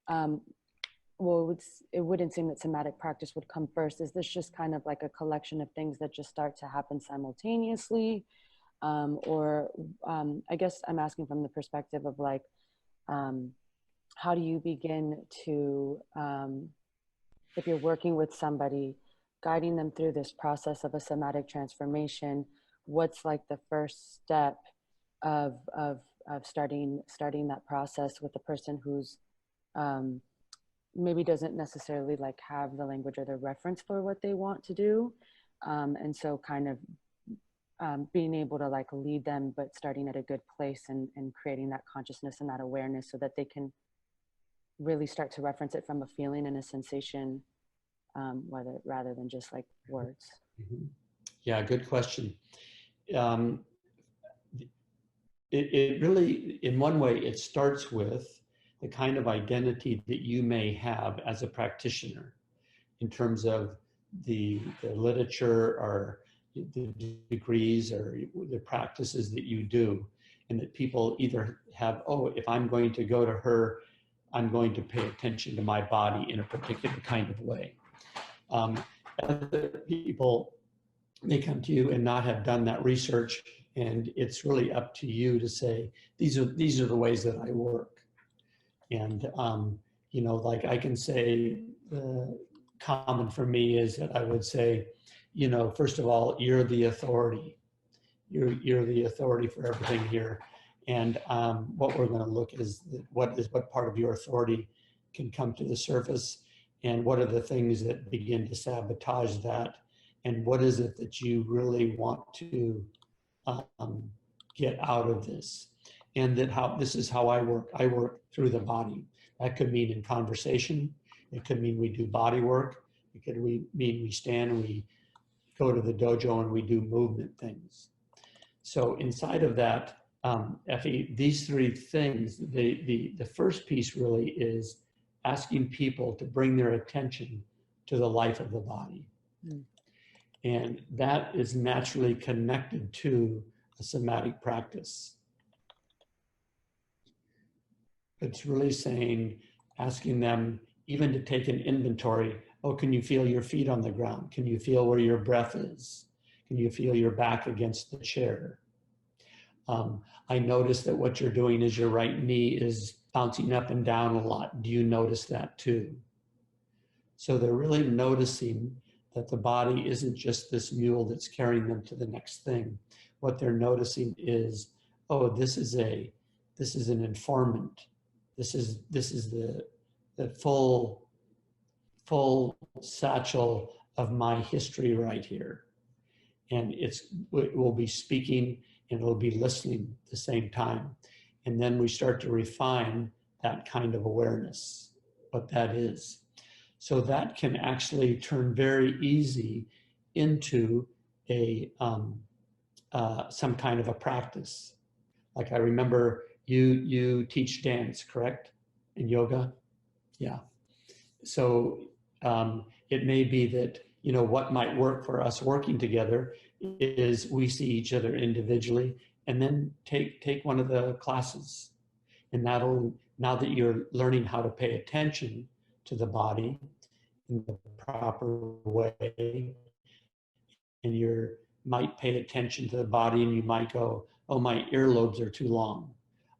well, it wouldn't seem that somatic practice would come first. Is this just kind of like a collection of things that just start to happen simultaneously? I guess I'm asking from the perspective of like, how do you begin to, if you're working with somebody, guiding them through this process of a somatic transformation, what's like the first step of starting that process with the person who's maybe doesn't necessarily like have the language or the reference for what they want to do, and so kind of being able to like lead them, but starting at a good place and creating that consciousness and that awareness so that they can really start to reference it from a feeling and a sensation, rather than just like words. Yeah, good question. It really, in one way, it starts with the kind of identity that you may have as a practitioner in terms of the literature or the degrees or the practices that you do, and that people either have, oh, if I'm going to go to her, I'm going to pay attention to my body in a particular kind of way. Other people may come to you and not have done that research, and it's really up to you to say, these are the ways that I work. And like I can say, common for me is that I would say, first of all, you're the authority. You're the authority for everything here. And what we're going to look at is what part of your authority can come to the surface, and what are the things that begin to sabotage that, and what is it that you really want to get out of this. And that this is how I work. I work through the body. That could mean in conversation. It could mean we do body work. It could mean we stand and we go to the dojo and we do movement things. So inside of that, Effie, these three things, the first piece really is asking people to bring their attention to the life of the body. And that is naturally connected to a somatic practice. It's really saying, asking them even to take an inventory. Oh, can you feel your feet on the ground? Can you feel where your breath is? Can you feel your back against the chair? I notice that what you're doing is your right knee is bouncing up and down a lot. Do you notice that too? So they're really noticing that the body isn't just this mule that's carrying them to the next thing. What they're noticing is, oh, this is an informant. This is the full satchel of my history right here. And it will be speaking and it'll be listening at the same time. And then we start to refine that kind of awareness, what that is. So that can actually turn very easy into a some kind of a practice. Like I remember you teach dance, correct? In yoga? Yeah. So it may be that, you know, what might work for us working together is we see each other individually and then take one of the classes. And that'll, now that you're learning how to pay attention to the body in the proper way, and you might pay attention to the body and you might go, oh, my earlobes are too long,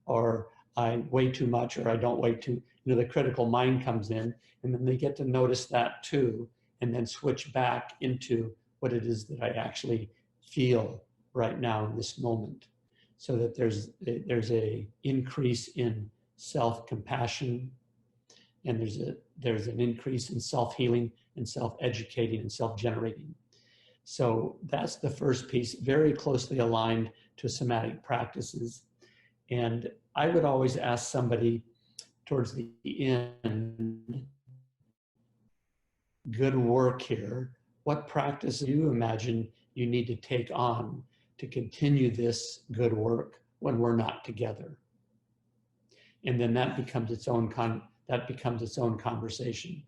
or I weigh too much, or I don't weigh too, you know, the critical mind comes in, and then they get to notice that too, and then switch back into what it is that I actually feel right now in this moment, so that there's a increase in self-compassion, and there's an increase in self-healing and self-educating and self-generating. So that's the first piece, very closely aligned to somatic practices. And I would always ask somebody towards the end, good work here. What practice do you imagine you need to take on to continue this good work when we're not together? And then that becomes its own conversation.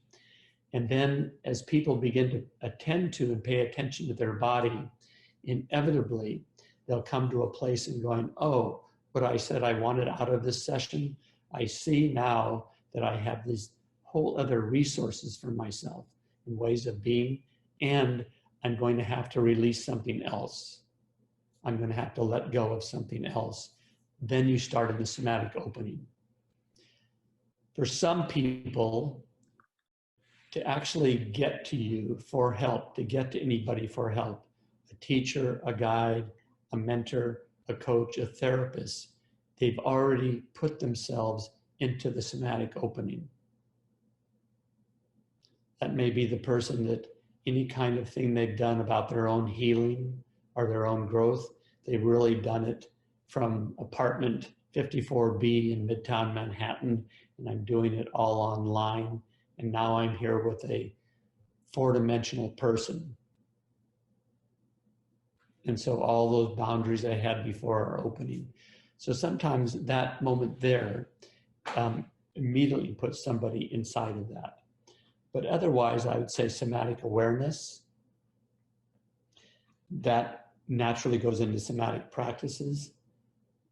And then as people begin to attend to and pay attention to their body, inevitably, they'll come to a place and going, oh, what I said I wanted out of this session, I see now that I have these whole other resources for myself and ways of being, and I'm going to have to release something else. I'm going to have to let go of something else. Then you start in the somatic opening. For some people, to actually get to you for help, to get to anybody for help, a teacher, a guide, a mentor, a coach, a therapist, they've already put themselves into the somatic opening. That may be the person that any kind of thing they've done about their own healing or their own growth, they've really done it from apartment 54B in Midtown Manhattan, and I'm doing it all online. And now I'm here with a 4-dimensional person. And so all those boundaries I had before are opening. So sometimes that moment there immediately puts somebody inside of that. But otherwise, I would say somatic awareness, that naturally goes into somatic practices.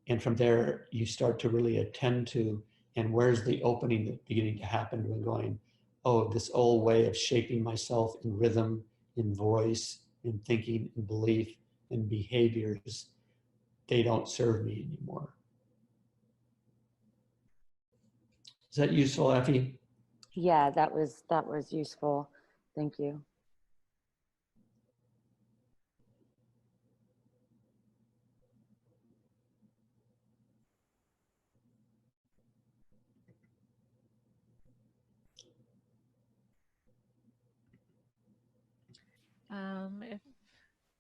And from there, you start to really attend to, and where's the opening that's beginning to happen when going, oh, this old way of shaping myself in rhythm, in voice, in thinking, in belief, in behaviors, they don't serve me anymore. Is that useful, Effie? Yeah, that was useful. Thank you. If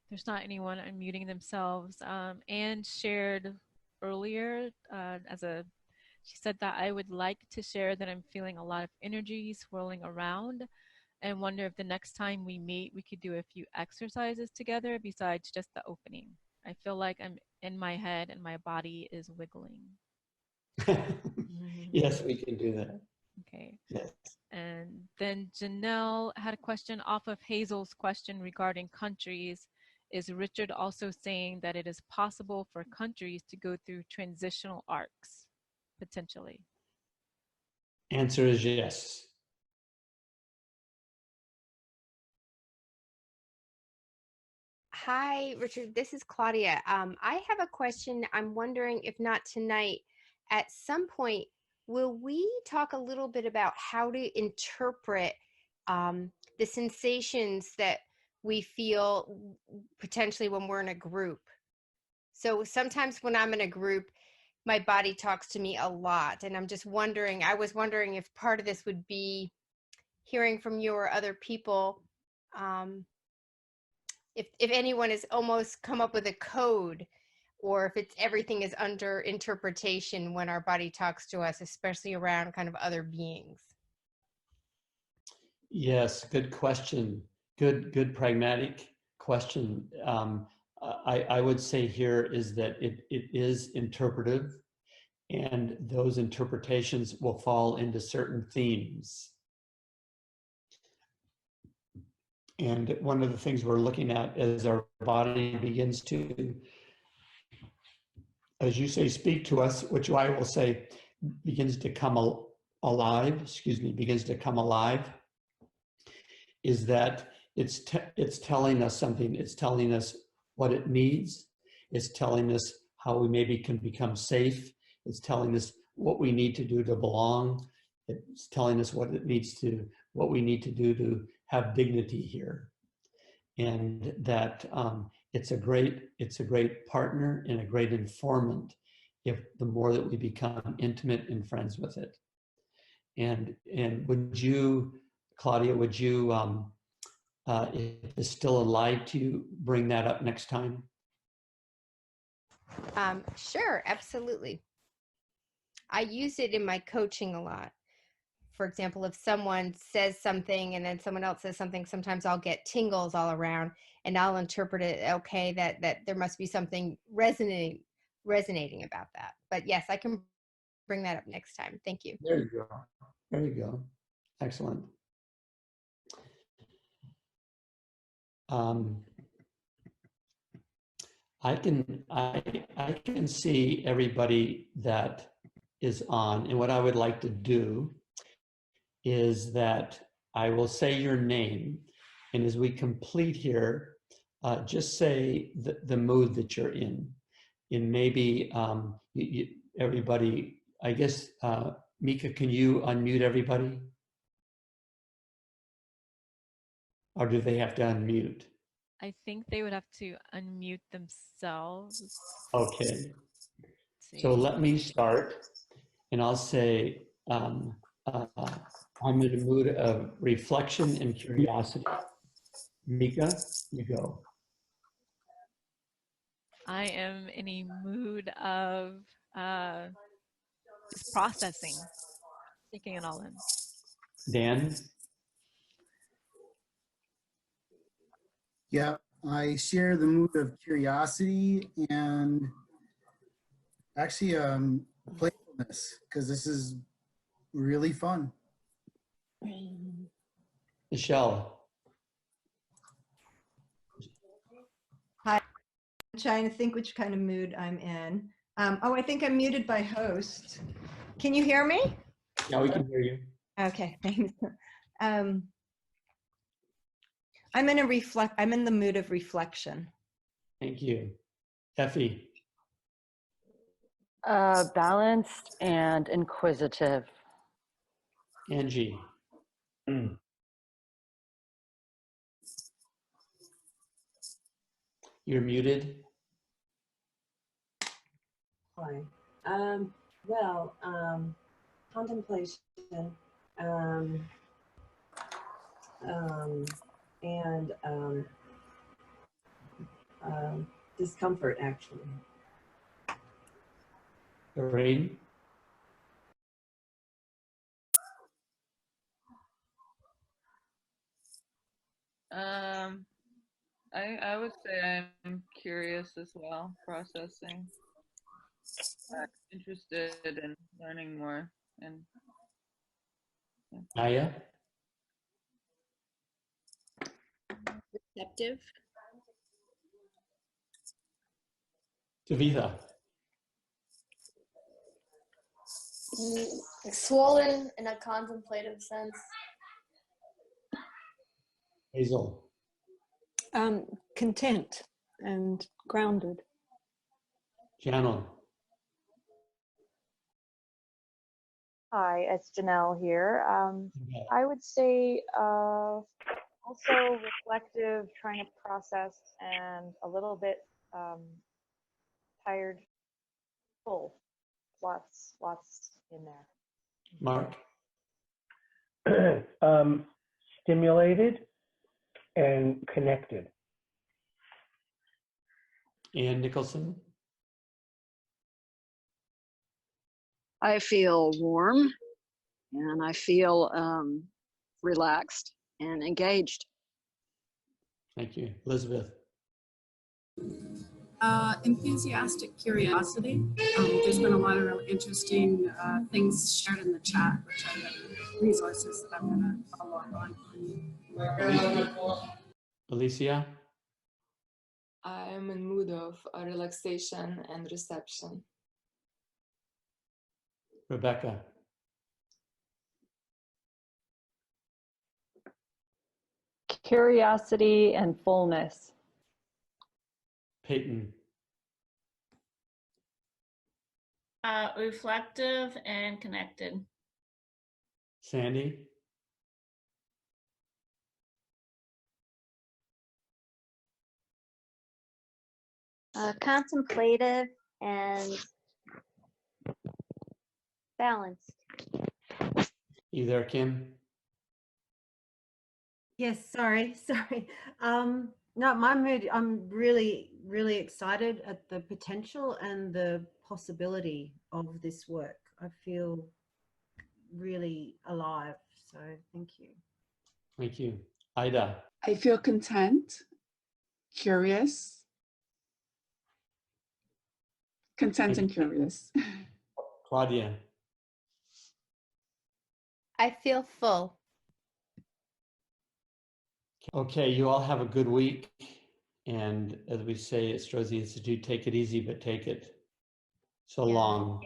there's not anyone unmuting themselves, Anne shared earlier she said that I would like to share that I'm feeling a lot of energy swirling around and wonder if the next time we meet, we could do a few exercises together besides just the opening. I feel like I'm in my head and my body is wiggling. Yes, we can do that. Okay. Yes. And then Janelle had a question off of Hazel's question regarding countries. Is Richard also saying that it is possible for countries to go through transitional arcs, potentially? Answer is yes. Hi, Richard. This is Claudia. I have a question. I'm wondering if not tonight, at some point, will we talk a little bit about how to interpret the sensations that we feel potentially when we're in a group? So sometimes when I'm in a group, my body talks to me a lot. And I'm just wondering, I was wondering if part of this would be hearing from you or other people, if anyone has almost come up with a code, or if it's everything is under interpretation when our body talks to us, especially around kind of other beings. Yes, good question. Good pragmatic question. I would say here is that it is interpretive, and those interpretations will fall into certain themes. And one of the things we're looking at as our body begins to, as you say, speak to us, which I will say begins to come alive, begins to come alive, is that it's telling us something. It's telling us what it needs. It's telling us how we maybe can become safe. It's telling us what we need to do to belong. It's telling us what we need to do to have dignity here. And that it's a great partner and a great informant if the more that we become intimate and friends with it. And would you, Claudia, would you, if it's still alive, to you bring that up next time? Sure, absolutely. I use it in my coaching a lot. For example, if someone says something and then someone else says something, sometimes I'll get tingles all around, and I'll interpret it, okay, that there must be something resonating about that. But yes, I can bring that up next time. Thank you. There you go. There you go. Excellent. I can see everybody that is on, and what I would like to do is that I will say your name, and as we complete here, just say the mood that you're in. And maybe everybody, I guess, Mika, can you unmute everybody? Or do they have to unmute? I think they would have to unmute themselves. Okay. So let me start, and I'll say, I'm in a mood of reflection and curiosity. Mika, you go. I am in a mood of just processing, taking it all in. Dan? Yeah, I share the mood of curiosity and actually playfulness, because this is really fun. Michelle? Hi, I'm trying to think which kind of mood I'm in. Oh, I think I'm muted by host. Can you hear me? Yeah, we can hear you. Okay, thanks. I'm in the mood of reflection. Thank you. Effie? Balanced and inquisitive. Angie? You're muted. Hi. Contemplation and discomfort, actually. Lorraine? I would say I'm curious as well, processing, interested in learning more. And Naya? Receptive. Savitha? Swollen in a contemplative sense. Hazel? Content and grounded. Janon? Hi, it's Janelle here. I would say also reflective, trying to process, and a little bit tired, full. Lots in there. Mark? Stimulated and connected. Ann Nicholson? I feel warm, and I feel relaxed and engaged. Thank you. Elizabeth? Enthusiastic curiosity. There's been a lot of really interesting things shared in the chat, which are the resources that I'm going to follow up on. Alicia? I am in mood of relaxation and reception. Rebecca? Curiosity and fullness. Peyton? Reflective and connected. Sandy? Contemplative and balanced. You there, Kim? Yes, sorry. No, my mood, I'm really, really excited at the potential and the possibility of this work. I feel really alive. So thank you. Thank you. Ida? I feel content, curious, content and curious. Claudia? I feel full. Okay, you all have a good week. And as we say at Strozzi Institute, take it easy, but take it. So long.